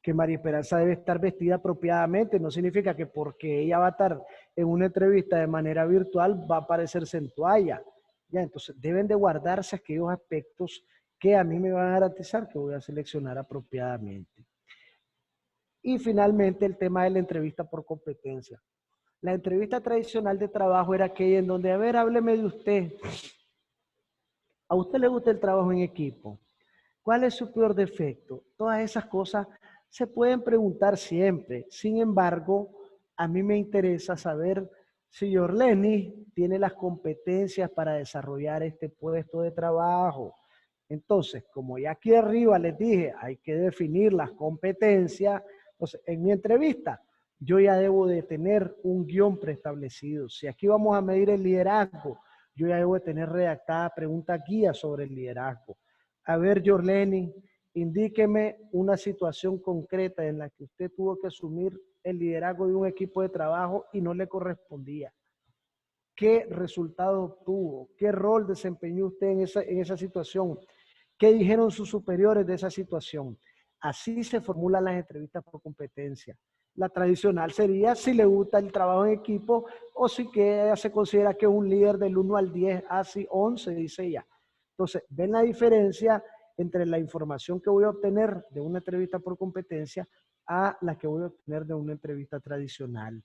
Speaker 2: Que María Esperanza debe estar vestida apropiadamente. No significa que porque ella va a estar en una entrevista de manera virtual va a aparecerse en toalla. Ya, entonces deben de guardarse aquellos aspectos que a mí me van a garantizar que voy a seleccionar apropiadamente. Y finalmente el tema de la entrevista por competencia. La entrevista tradicional de trabajo era aquella en donde, a ver, hábleme de usted. ¿A usted le gusta el trabajo en equipo? ¿Cuál es su peor defecto? Todas esas cosas se pueden preguntar siempre. Sin embargo, a mí me interesa saber si Yorleni tiene las competencias para desarrollar este puesto de trabajo. Entonces, como ya aquí arriba les dije, hay que definir las competencias. Entonces, en mi entrevista, yo ya debo de tener un guión preestablecido. Si aquí vamos a medir el liderazgo, yo ya debo de tener redactada pregunta guía sobre el liderazgo. A ver, Yorleni, indíqueme una situación concreta en la que usted tuvo que asumir el liderazgo de un equipo de trabajo y no le correspondía. ¿Qué resultado obtuvo? ¿Qué rol desempeñó usted en esa situación? ¿Qué dijeron sus superiores de esa situación? Así se formulan las entrevistas por competencia. La tradicional sería si le gusta el trabajo en equipo o si que ella se considera que es un líder del 1 al 10, así 11, dice ella. Entonces, ¿ven la diferencia entre la información que voy a obtener de una entrevista por competencia a la que voy a obtener de una entrevista tradicional?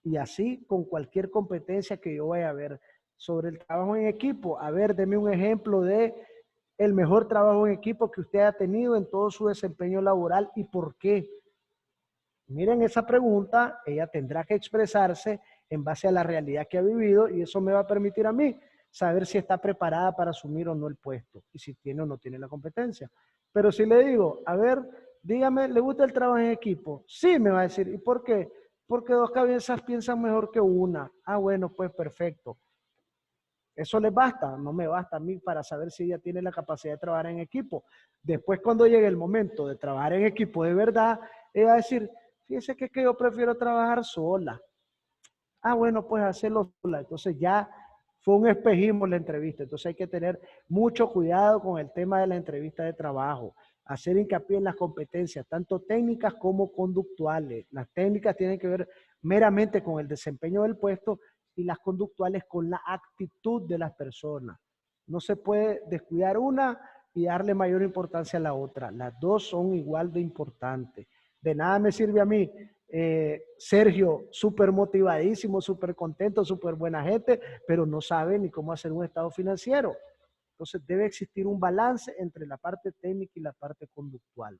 Speaker 2: Y así con cualquier competencia que yo vaya a ver sobre el trabajo en equipo. A ver, deme un ejemplo de el mejor trabajo en equipo que usted ha tenido en todo su desempeño laboral y por qué. Miren esa pregunta, ella tendrá que expresarse en base a la realidad que ha vivido y eso me va a permitir a mí saber si está preparada para asumir o no el puesto y si tiene o no tiene la competencia. Pero si le digo, a ver, dígame, ¿le gusta el trabajo en equipo? Sí, me va a decir. ¿Y por qué? Porque dos cabezas piensan mejor que una. Ah, bueno, pues perfecto. Eso les basta, no me basta a mí para saber si ella tiene la capacidad de trabajar en equipo. Después, cuando llegue el momento de trabajar en equipo de verdad, ella va a decir, fíjese que yo prefiero trabajar sola. Ah, bueno, pues hacerlo sola. Entonces ya fue un espejismo la entrevista. Entonces hay que tener mucho cuidado con el tema de la entrevista de trabajo. Hacer hincapié en las competencias, tanto técnicas como conductuales. Las técnicas tienen que ver meramente con el desempeño del puesto y las conductuales con la actitud de las personas. No se puede descuidar una y darle mayor importancia a la otra. Las dos son igual de importantes. De nada me sirve a mí, Sergio, súper motivadísimo, súper contento, súper buena gente, pero no sabe ni cómo hacer un estado financiero. Entonces debe existir un balance entre la parte técnica y la parte conductual.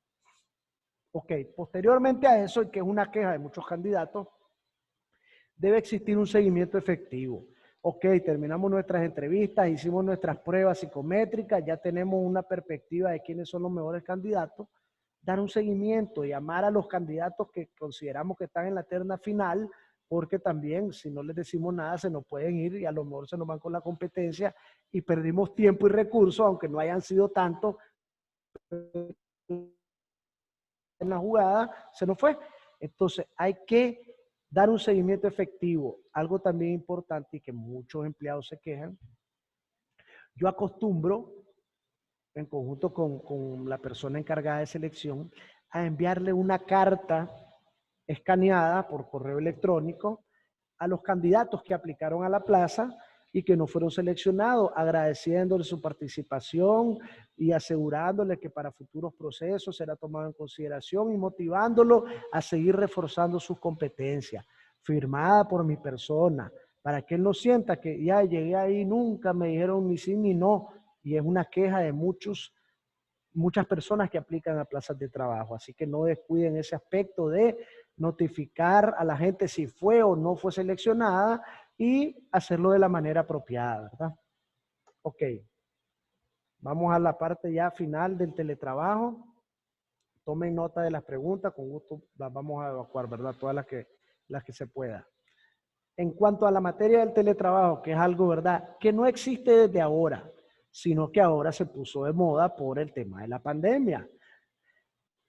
Speaker 2: Ok, posteriormente a eso, y que es una queja de muchos candidatos, debe existir un seguimiento efectivo. Ok, terminamos nuestras entrevistas, hicimos nuestras pruebas psicométricas, ya tenemos una perspectiva de quiénes son los mejores candidatos. Dar un seguimiento, llamar a los candidatos que consideramos que están en la terna final, porque también si no les decimos nada se nos pueden ir y a lo mejor se nos van con la competencia y perdimos tiempo y recursos, aunque no hayan sido tantos en la jugada, se nos fue. Entonces hay que dar un seguimiento efectivo. Algo también importante y que muchos empleados se quejan. Yo acostumbro, en conjunto con la persona encargada de selección, a enviarle una carta escaneada por correo electrónico a los candidatos que aplicaron a la plaza y que no fueron seleccionados, agradeciéndoles su participación y asegurándoles que para futuros procesos será tomado en consideración y motivándolo a seguir reforzando sus competencias, firmada por mi persona, para que él no sienta que ya llegué ahí, nunca me dijeron ni sí ni no, y es una queja de muchas personas que aplican a plazas de trabajo. Así que no descuiden ese aspecto de notificar a la gente si fue o no fue seleccionada y hacerlo de la manera apropiada, ¿verdad? Ok. Vamos a la parte ya final del teletrabajo. Tomen nota de las preguntas, con gusto las vamos a evacuar, ¿verdad? Todas las que se pueda. En cuanto a la materia del teletrabajo, que es algo, ¿verdad?, que no existe desde ahora, sino que ahora se puso de moda por el tema de la pandemia.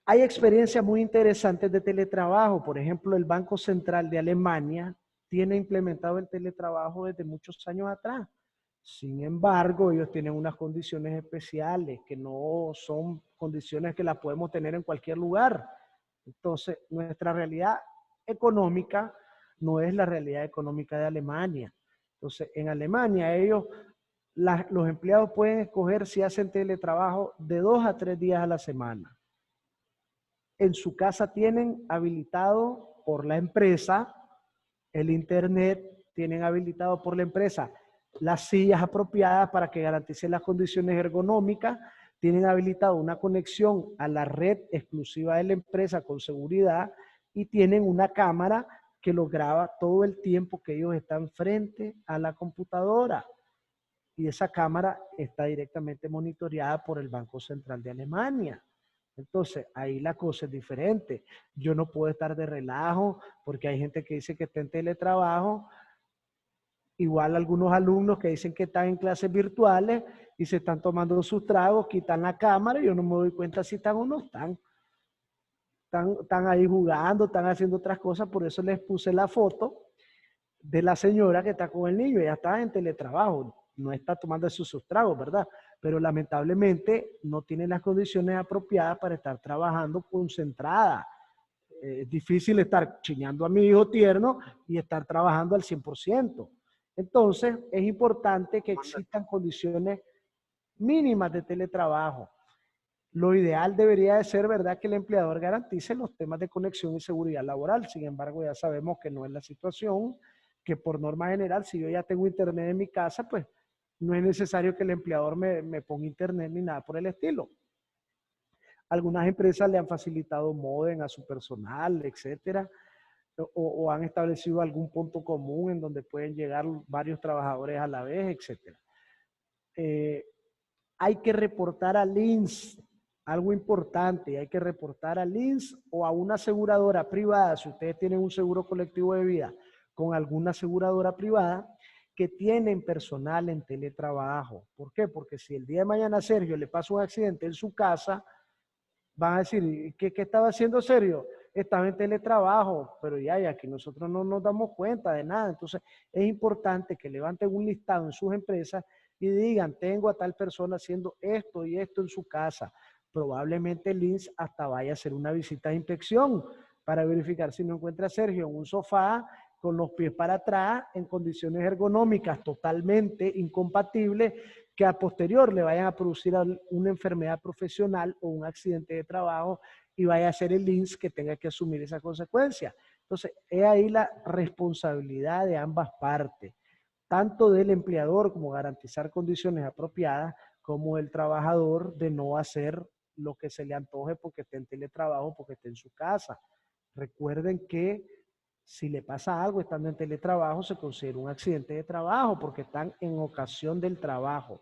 Speaker 2: Hay experiencias muy interesantes de teletrabajo. Por ejemplo, el Banco Central de Alemania tiene implementado el teletrabajo desde muchos años atrás. Sin embargo, ellos tienen unas condiciones especiales que no son condiciones que las podemos tener en cualquier lugar. Entonces, nuestra realidad económica no es la realidad económica de Alemania. Entonces, en Alemania los empleados pueden escoger si hacen teletrabajo de 2 a 3 días a la semana. En su casa tienen habilitado por la empresa el internet, tienen habilitado por la empresa las sillas apropiadas para que garanticen las condiciones ergonómicas, tienen habilitado una conexión a la red exclusiva de la empresa con seguridad y tienen una cámara que los graba todo el tiempo que ellos están frente a la computadora. Y esa cámara está directamente monitoreada por el Banco Central de Alemania. Entonces, ahí la cosa es diferente. Yo no puedo estar de relajo porque hay gente que dice que está en teletrabajo. Igual algunos alumnos que dicen que están en clases virtuales y se están tomando sus tragos, quitan la cámara y yo no me doy cuenta si están o no están. Están ahí jugando, están haciendo otras cosas. Por eso les puse la foto de la señora que está con el niño. Ella está en teletrabajo, no está tomando sus tragos, ¿verdad? Pero lamentablemente no tiene las condiciones apropiadas para estar trabajando concentrada. Es difícil estar chiñando a mi hijo tierno y estar trabajando al 100%. Entonces, es importante que existan condiciones mínimas de teletrabajo. Lo ideal debería de ser, ¿verdad?, que el empleador garantice los temas de conexión y seguridad laboral. Sin embargo, ya sabemos que no es la situación, que por norma general, si yo ya tengo internet en mi casa, pues no es necesario que el empleador me ponga internet ni nada por el estilo. Algunas empresas le han facilitado módem a su personal, etcétera, o han establecido algún punto común en donde pueden llegar varios trabajadores a la vez, etcétera. Hay que reportar al INSS, algo importante, hay que reportar al INSS o a una aseguradora privada, si ustedes tienen un seguro colectivo de vida con alguna aseguradora privada, que tienen personal en teletrabajo. ¿Por qué? Porque si el día de mañana a Sergio le pasa un accidente en su casa, van a decir, ¿qué estaba haciendo Sergio? Estaba en teletrabajo, pero ya aquí nosotros no nos damos cuenta de nada. Entonces, es importante que levanten un listado en sus empresas y digan, tengo a tal persona haciendo esto y esto en su casa. Probablemente el INSS hasta vaya a hacer una visita de inspección para verificar si no encuentra a Sergio en un sofá con los pies para atrás, en condiciones ergonómicas totalmente incompatibles, que a posterior le vayan a producir una enfermedad profesional o un accidente de trabajo y vaya a ser el INSS que tenga que asumir esa consecuencia. Entonces, es ahí la responsabilidad de ambas partes, tanto del empleador como garantizar condiciones apropiadas, como del trabajador de no hacer lo que se le antoje porque esté en teletrabajo, porque esté en su casa. Recuerden que si le pasa algo estando en teletrabajo, se considera un accidente de trabajo porque están en ocasión del trabajo,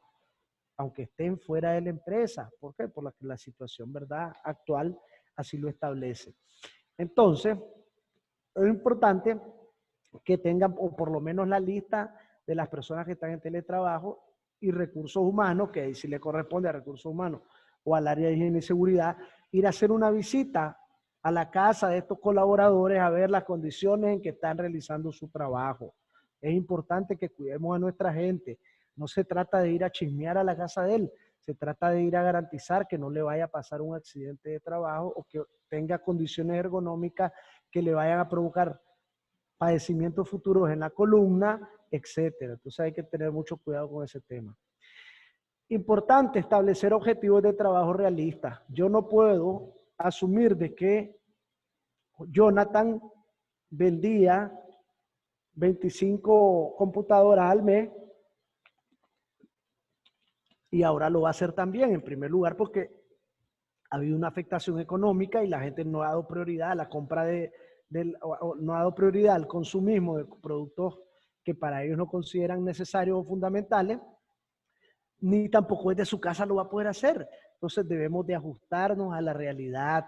Speaker 2: aunque estén fuera de la empresa. ¿Por qué? Por la situación, ¿verdad?, actual así lo establece. Entonces, es importante que tengan o por lo menos la lista de las personas que están en teletrabajo y recursos humanos, que ahí sí le corresponde a recursos humanos o al área de higiene y seguridad, ir a hacer una visita a la casa de estos colaboradores a ver las condiciones en que están realizando su trabajo. Es importante que cuidemos a nuestra gente. No se trata de ir a chismear a la casa de él, se trata de ir a garantizar que no le vaya a pasar un accidente de trabajo o que tenga condiciones ergonómicas que le vayan a provocar padecimientos futuros en la columna etcétera. Entonces hay que tener mucho cuidado con ese tema. Importante establecer objetivos de trabajo realistas. Yo no puedo asumir de que Jonathan vendía 25 computadoras al mes y ahora lo va a hacer también, en primer lugar porque ha habido una afectación económica y la gente no ha dado prioridad a la compra no ha dado prioridad al consumismo de productos que para ellos no consideran necesarios o fundamentales, ni tampoco desde su casa lo va a poder hacer. Entonces debemos de ajustarnos a la realidad.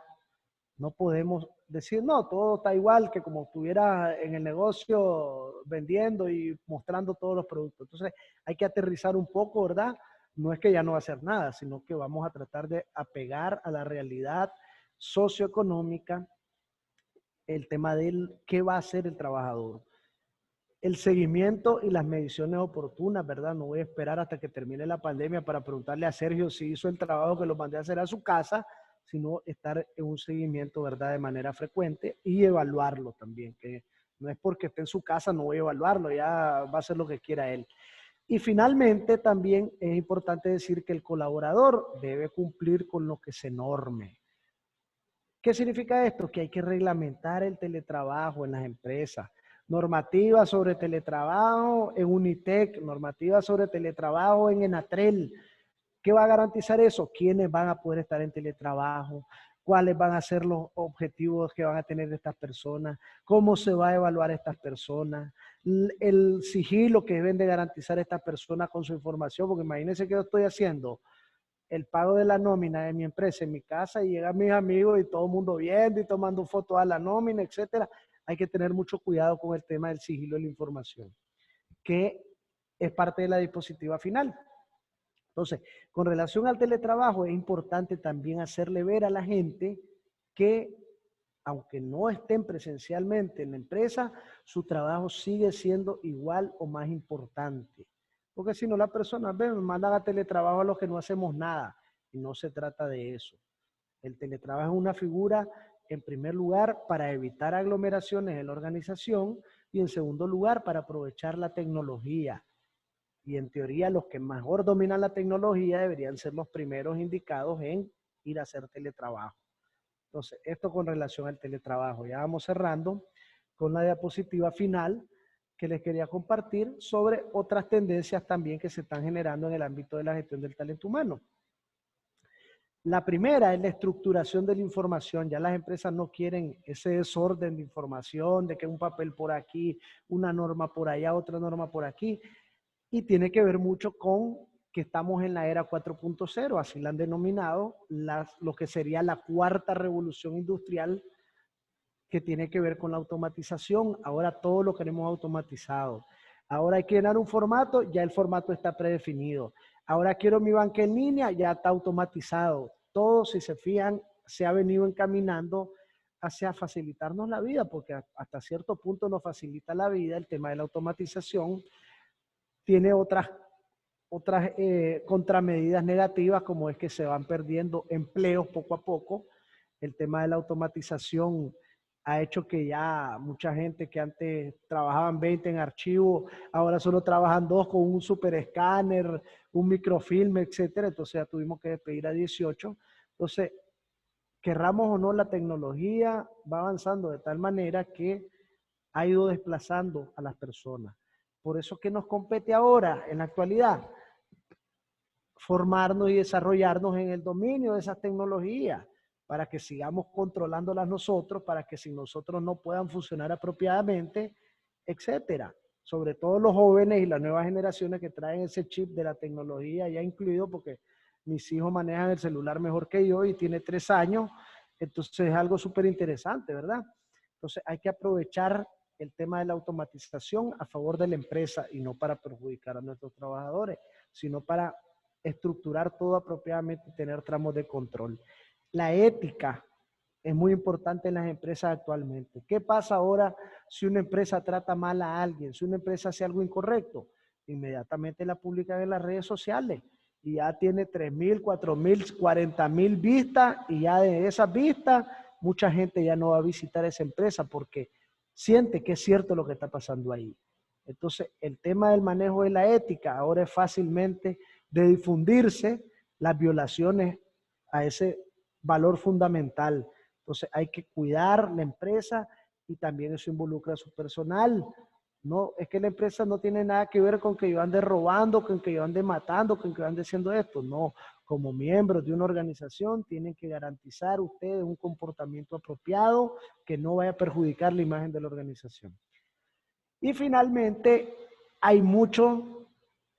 Speaker 2: No podemos decir, no, todo está igual que como estuviera en el negocio vendiendo y mostrando todos los productos. Entonces hay que aterrizar un poco, ¿verdad? No es que ya no va a hacer nada, sino que vamos a tratar de apegar a la realidad socioeconómica el tema del qué va a hacer el trabajador. El seguimiento y las mediciones oportunas, ¿verdad? No voy a esperar hasta que termine la pandemia para preguntarle a Sergio si hizo el trabajo que lo mandé a hacer a su casa, sino estar en un seguimiento, ¿verdad? De manera frecuente y evaluarlo también, que no es porque esté en su casa, no voy a evaluarlo, ya va a hacer lo que quiera él. Y finalmente también es importante decir que el colaborador debe cumplir con lo que se norme. ¿Qué significa esto? Que hay que reglamentar el teletrabajo en las empresas. Normativa sobre teletrabajo en Unitec, normativa sobre teletrabajo en Enatrel. ¿Qué va a garantizar eso? ¿Quiénes van a poder estar en teletrabajo? ¿Cuáles van a ser los objetivos que van a tener estas personas? ¿Cómo se va a evaluar a estas personas? El sigilo que deben de garantizar estas personas con su información, porque imagínense que yo estoy haciendo el pago de la nómina de mi empresa en mi casa y llegan mis amigos y todo el mundo viendo y tomando fotos a la nómina, etcétera. Hay que tener mucho cuidado con el tema del sigilo de la información, que es parte de la dispositiva final. Entonces, con relación al teletrabajo, es importante también hacerle ver a la gente que, aunque no estén presencialmente en la empresa, su trabajo sigue siendo igual o más importante. Porque si no, las personas me mandan a teletrabajo a los que no hacemos nada. Y no se trata de eso. El teletrabajo es una figura, en primer lugar, para evitar aglomeraciones en la organización y en segundo lugar, para aprovechar la tecnología. Y en teoría, los que mejor dominan la tecnología deberían ser los primeros indicados en ir a hacer teletrabajo. Entonces, esto con relación al teletrabajo. Ya vamos cerrando con la diapositiva final que les quería compartir sobre otras tendencias también que se están generando en el ámbito de la gestión del talento humano. La primera es la estructuración de la información. Ya las empresas no quieren ese desorden de información, de que un papel por aquí, una norma por allá, otra norma por aquí. Y tiene que ver mucho con que estamos en la era 4.0, así la han denominado, lo que sería la cuarta revolución industrial, que tiene que ver con la automatización. Ahora todo lo queremos automatizado. Ahora hay que llenar un formato, ya el formato está predefinido. Ahora quiero mi banca en línea, ya está automatizado. Todo, si se fijan, se ha venido encaminando hacia facilitarnos la vida, porque hasta cierto punto nos facilita la vida el tema de la automatización. Tiene otras contramedidas negativas, como es que se van perdiendo empleos poco a poco. El tema de la automatización ha hecho que ya mucha gente que antes trabajaban 20 en archivo, ahora solo trabajan 2 con un super escáner, un microfilm, etcétera. Entonces ya tuvimos que despedir a 18. Entonces, querramos o no, la tecnología va avanzando de tal manera que ha ido desplazando a las personas. Por eso, ¿qué nos compete ahora, en la actualidad? Formarnos y desarrollarnos en el dominio de esas tecnologías para que sigamos controlándolas nosotros, para que sin nosotros no puedan funcionar apropiadamente, etcétera. Sobre todo los jóvenes y las nuevas generaciones que traen ese chip de la tecnología ya incluido, porque mis hijos manejan el celular mejor que yo y tiene 3 años, entonces es algo súper interesante, ¿verdad? Entonces hay que aprovechar el tema de la automatización a favor de la empresa y no para perjudicar a nuestros trabajadores, sino para estructurar todo apropiadamente y tener tramos de control. La ética es muy importante en las empresas actualmente. ¿Qué pasa ahora si una empresa trata mal a alguien? Si una empresa hace algo incorrecto, inmediatamente la publican en las redes sociales y ya tiene 3.000, 4.000, 40.000 vistas y ya de esas vistas mucha gente ya no va a visitar esa empresa porque siente que es cierto lo que está pasando ahí. Entonces, el tema del manejo de la ética ahora es fácilmente de difundirse las violaciones a ese valor fundamental. Entonces, hay que cuidar la empresa y también eso involucra a su personal. No, es que la empresa no tiene nada que ver con que yo ande robando, con que yo ande matando, con que yo ande haciendo esto. No, como miembros de una organización tienen que garantizar ustedes un comportamiento apropiado que no vaya a perjudicar la imagen de la organización. Y finalmente, hay mucho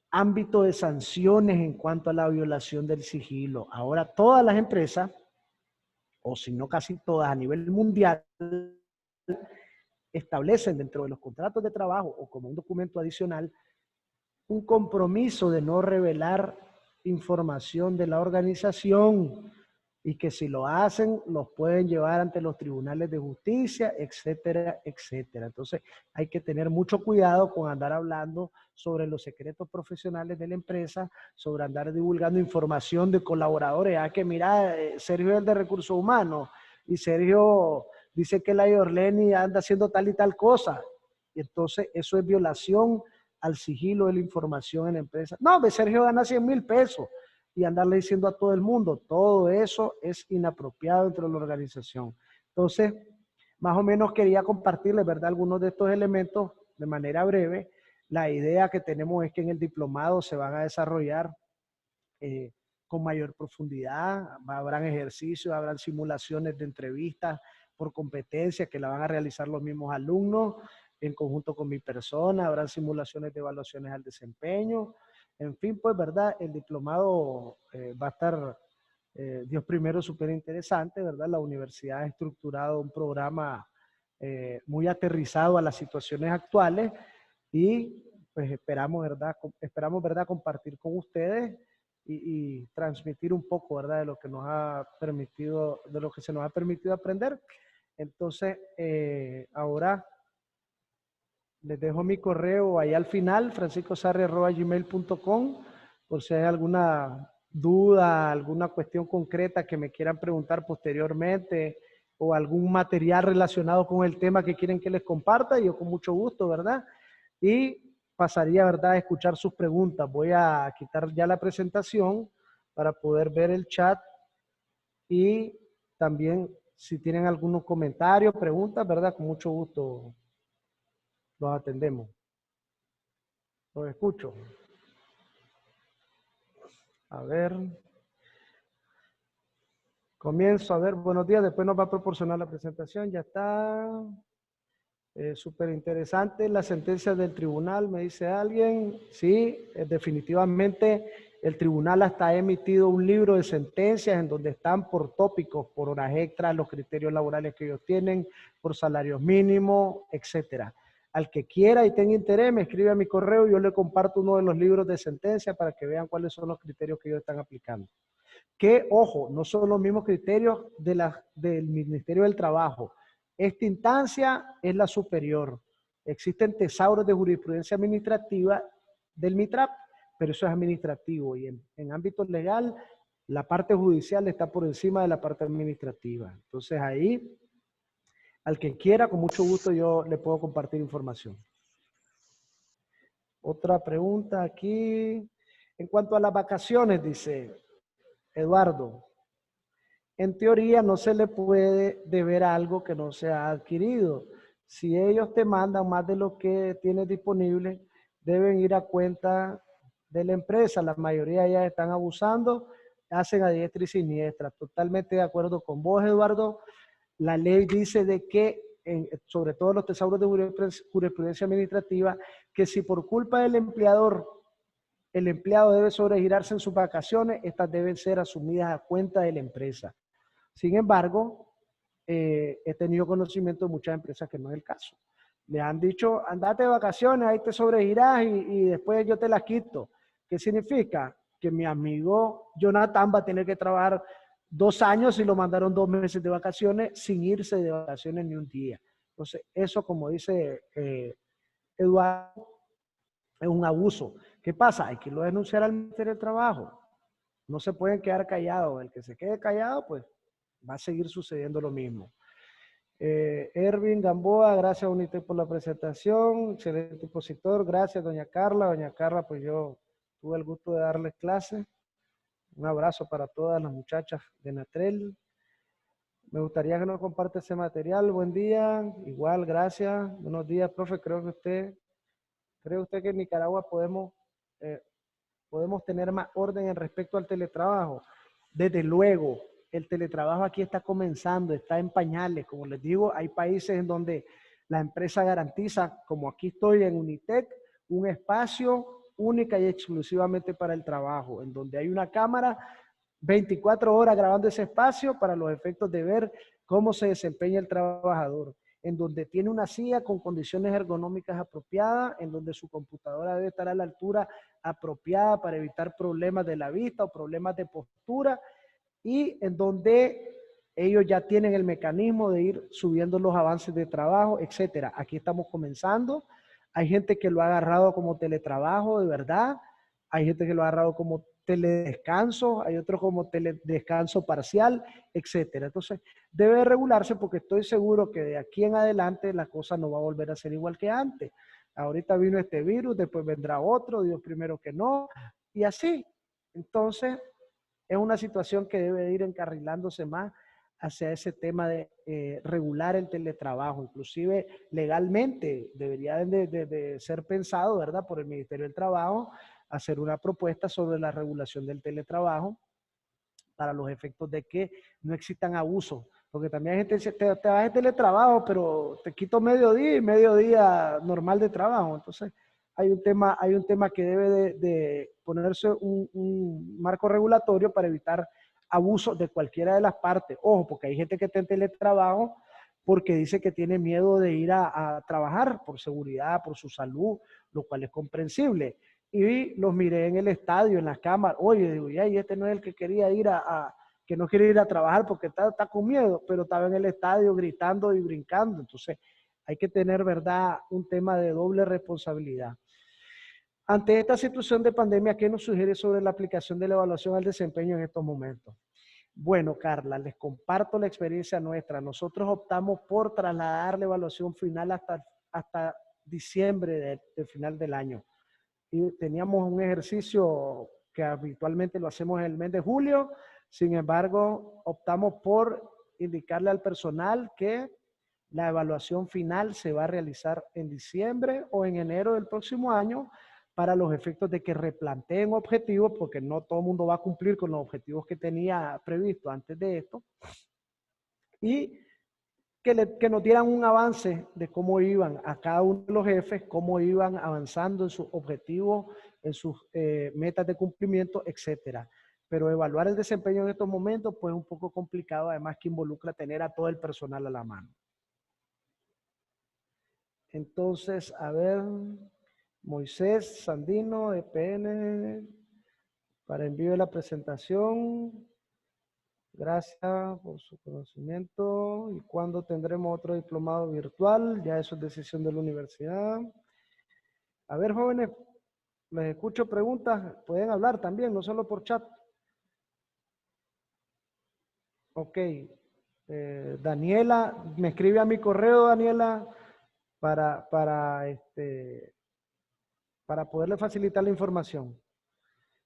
Speaker 2: ámbito de sanciones en cuanto a la violación del sigilo. Ahora todas las empresas, o si no casi todas a nivel mundial, establecen dentro de los contratos de trabajo o como un documento adicional un compromiso de no revelar información de la organización y que si lo hacen los pueden llevar ante los tribunales de justicia, etcétera, etcétera. Entonces hay que tener mucho cuidado con andar hablando sobre los secretos profesionales de la empresa, sobre andar divulgando información de colaboradores. Ah, que mira, Sergio es el de recursos humanos y Sergio dice que la Yorleni anda haciendo tal y tal cosa. Y entonces eso es violación al sigilo de la información en la empresa. No, Sergio gana 100,000 pesos y andarle diciendo a todo el mundo, todo eso es inapropiado dentro de la organización. Entonces, más o menos quería compartirles, ¿verdad?, algunos de estos elementos de manera breve. La idea que tenemos es que en el diplomado se van a desarrollar con mayor profundidad, habrán ejercicios, habrán simulaciones de entrevistas por competencia que la van a realizar los mismos alumnos en conjunto con mi persona, habrán simulaciones de evaluaciones al desempeño. En fin, pues, ¿verdad? El diplomado va a estar, Dios primero, súper interesante, ¿verdad? La universidad ha estructurado un programa muy aterrizado a las situaciones actuales y pues esperamos, ¿verdad? Compartir con ustedes y transmitir un poco, ¿verdad? De lo que nos ha permitido, de lo que se nos ha permitido aprender. Entonces, ahora les dejo mi correo ahí al final, franciscosarri@gmail.com, por si hay alguna duda, alguna cuestión concreta que me quieran preguntar posteriormente o algún material relacionado con el tema que quieren que les comparta, yo con mucho gusto, ¿verdad? Y pasaría, ¿verdad?, a escuchar sus preguntas. Voy a quitar ya la presentación para poder ver el chat y también si tienen algunos comentarios, preguntas, ¿verdad?, con mucho gusto los atendemos. Los escucho. A ver. Comienzo. A ver, buenos días. Después nos va a proporcionar la presentación. Ya está. Súper interesante la sentencia del tribunal, me dice alguien. Sí, definitivamente el tribunal hasta ha emitido un libro de sentencias en donde están por tópicos, por horas extras, los criterios laborales que ellos tienen, por salarios mínimos, etcétera. Al que quiera y tenga interés, me escribe a mi correo y yo le comparto uno de los libros de sentencia para que vean cuáles son los criterios que ellos están aplicando. Que, ojo, no son los mismos criterios del Ministerio del Trabajo. Esta instancia es la superior. Existen tesauros de jurisprudencia administrativa del MITRAP, pero eso es administrativo y en ámbito legal la parte judicial está por encima de la parte administrativa. Entonces ahí, al que quiera, con mucho gusto yo le puedo compartir información. Otra pregunta aquí. En cuanto a las vacaciones, dice Eduardo, en teoría no se le puede deber algo que no se ha adquirido. Si ellos te mandan más de lo que tienes disponible, deben ir a cuenta de la empresa. La mayoría ya están abusando, hacen a diestra y siniestra. Totalmente de acuerdo con vos, Eduardo. La ley dice de que, sobre todo los tesauros de jurisprudencia administrativa, que si por culpa del empleador el empleado debe sobregirarse en sus vacaciones, estas deben ser asumidas a cuenta de la empresa. Sin embargo, he tenido conocimiento de muchas empresas que no es el caso. Les han dicho, andate de vacaciones, ahí te sobregirás y después yo te las quito. ¿Qué significa? Que mi amigo Jonathan va a tener que trabajar 2 años y lo mandaron 2 meses de vacaciones sin irse de vacaciones ni un día. Entonces, eso, como dice Eduardo, es un abuso. ¿Qué pasa? Hay que irlo a denunciar al Ministerio del Trabajo. No se pueden quedar callados. El que se quede callado, pues va a seguir sucediendo lo mismo. Ervin Gamboa, gracias Unitec por la presentación, excelente expositor, gracias doña Carla. Doña Carla, pues yo tuve el gusto de darles clase. Un abrazo para todas las muchachas de Natrel. Me gustaría que nos comparte ese material. Buen día, igual, gracias. Buenos días, profe. ¿Cree usted que en Nicaragua podemos tener más orden en respecto al teletrabajo? Desde luego, el teletrabajo aquí está comenzando, está en pañales. Como les digo, hay países en donde la empresa garantiza, como aquí estoy en Unitec, un espacio única y exclusivamente para el trabajo, en donde hay una cámara 24 horas grabando ese espacio para los efectos de ver cómo se desempeña el trabajador, en donde tiene una silla con condiciones ergonómicas apropiadas, en donde su computadora debe estar a la altura apropiada para evitar problemas de la vista o problemas de postura, y en donde ellos ya tienen el mecanismo de ir subiendo los avances de trabajo, etcétera. Aquí estamos comenzando. Hay gente que lo ha agarrado como teletrabajo de verdad. Hay gente que lo ha agarrado como teledescanso, hay otros como teledescanso parcial, etcétera. Entonces, debe regularse porque estoy seguro que de aquí en adelante la cosa no va a volver a ser igual que antes. Ahorita vino este virus, después vendrá otro, Dios primero que no, y así. Entonces, es una situación que debe ir encarrilándose más hacia ese tema de regular el teletrabajo. Inclusive legalmente debería de ser pensado, ¿verdad?, por el Ministerio del Trabajo, hacer una propuesta sobre la regulación del teletrabajo para los efectos de que no existan abusos. Porque también hay gente que dice, te vas de teletrabajo, pero te quito mediodía y mediodía normal de trabajo. Entonces, hay un tema que debe de ponerse un marco regulatorio para evitar abusos de cualquiera de las partes. Ojo, porque hay gente que está en teletrabajo porque dice que tiene miedo de ir a trabajar por seguridad, por su salud, lo cual es comprensible. Y los miré en el estadio, en la cámara. Oye, digo, ya, y este no es el que quería ir que no quiere ir a trabajar porque está con miedo, pero estaba en el estadio gritando y brincando. Entonces, hay que tener, ¿verdad?, un tema de doble responsabilidad. Ante esta situación de pandemia, ¿qué nos sugiere sobre la aplicación de la evaluación al desempeño en estos momentos? Bueno, Carla, les comparto la experiencia nuestra. Nosotros optamos por trasladar la evaluación final hasta diciembre del final del año. Y teníamos un ejercicio que habitualmente lo hacemos en el mes de julio. Sin embargo, optamos por indicarle al personal que la evaluación final se va a realizar en diciembre o en enero del próximo año para los efectos de que replanteen objetivos, porque no todo el mundo va a cumplir con los objetivos que tenía previsto antes de esto, y que nos dieran un avance de cómo iban a cada uno de los jefes, cómo iban avanzando en sus objetivos, en sus metas de cumplimiento, etcétera. Pero evaluar el desempeño en estos momentos, pues es un poco complicado, además que involucra tener a todo el personal a la mano. Entonces, a ver, Moisés Sandino, EPN, para envío de la presentación. Gracias por su conocimiento. ¿Y cuándo tendremos otro diplomado virtual? Ya eso es decisión de la universidad. A ver, jóvenes, les escucho preguntas. Pueden hablar también, no solo por chat. Ok. Daniela, me escribe a mi correo, Daniela, para poderle facilitar la información.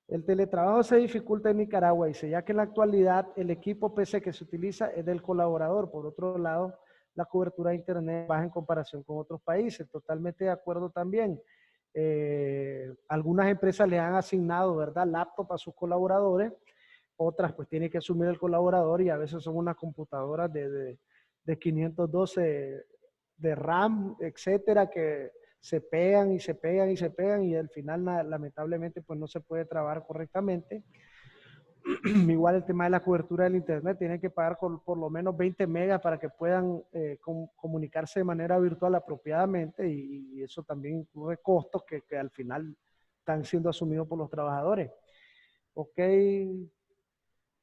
Speaker 2: El teletrabajo se dificulta en Nicaragua, dice, ya que en la actualidad el equipo PC que se utiliza es del colaborador. Por otro lado, la cobertura de Internet baja en comparación con otros países. Totalmente de acuerdo también. Algunas empresas le han asignado, ¿verdad?, laptop a sus colaboradores. Otras pues tiene que asumir el colaborador y a veces son unas computadoras de 512 de RAM, etcétera, que se pegan y se pegan y se pegan y al final lamentablemente pues no se puede trabajar correctamente. Igual el tema de la cobertura del internet, tienen que pagar por lo menos 20 megas para que puedan comunicarse de manera virtual apropiadamente y eso también incluye costos que al final están siendo asumidos por los trabajadores. Ok,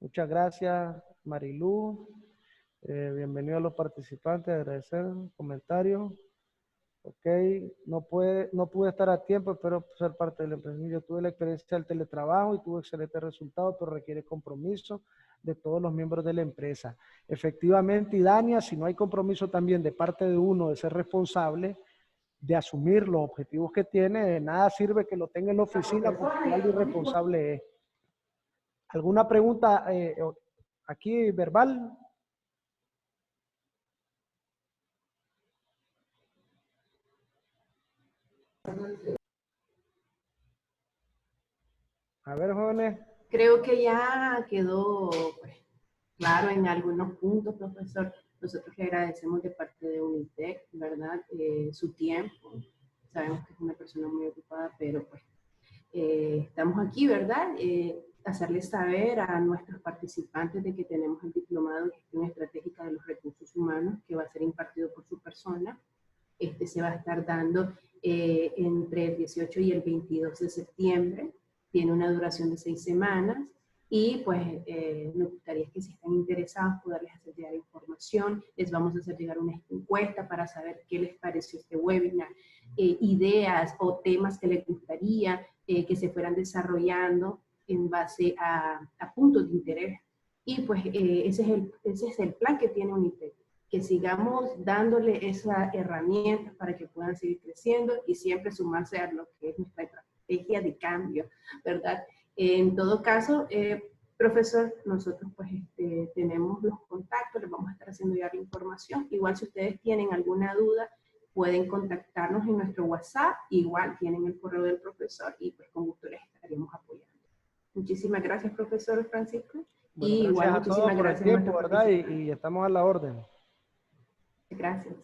Speaker 2: muchas gracias Marilú. Bienvenido a los participantes, agradecer comentarios. Ok, no pude estar a tiempo, espero ser parte de la empresa. Yo tuve la experiencia del teletrabajo y tuve excelentes resultados, pero requiere compromiso de todos los miembros de la empresa. Efectivamente, y Dania, si no hay compromiso también de parte de uno de ser responsable, de asumir los objetivos que tiene, de nada sirve que lo tenga en la oficina porque igual de irresponsable es. ¿Alguna pregunta aquí verbal? A ver, jóvenes.
Speaker 1: Creo que ya quedó pues, claro en algunos puntos, profesor. Nosotros le agradecemos de parte de UNITEC, ¿verdad? Su tiempo. Sabemos que es una persona muy ocupada, pero pues estamos aquí, ¿verdad? Hacerles saber a nuestros participantes de que tenemos el diplomado de gestión estratégica de los recursos humanos que va a ser impartido por su persona. Este se va a estar dando entre el 18 y el 22 de septiembre. Tiene una duración de 6 semanas y pues nos gustaría que si están interesados poderles hacer llegar información. Les vamos a hacer llegar una encuesta para saber qué les pareció este webinar, ideas o temas que les gustaría que se fueran desarrollando en base a puntos de interés. Y pues ese es el plan que tiene UNITEC, que sigamos dándole esas herramientas para que puedan seguir creciendo y siempre sumarse a lo que es nuestra estrategia de cambio, ¿verdad? En todo caso, profesor, nosotros pues tenemos los contactos, les vamos a estar haciendo llegar la información. Igual si ustedes tienen alguna duda, pueden contactarnos en nuestro WhatsApp, igual tienen el correo del profesor y pues con gusto les estaríamos apoyando. Muchísimas gracias, profesor Francisco.
Speaker 2: Bueno,
Speaker 1: y igual
Speaker 2: gracias a todos
Speaker 1: muchísimas
Speaker 2: por el
Speaker 1: gracias a
Speaker 2: tiempo,
Speaker 1: nuestros
Speaker 2: ¿verdad?
Speaker 1: participantes.
Speaker 2: Y estamos a la orden.
Speaker 1: Gracias.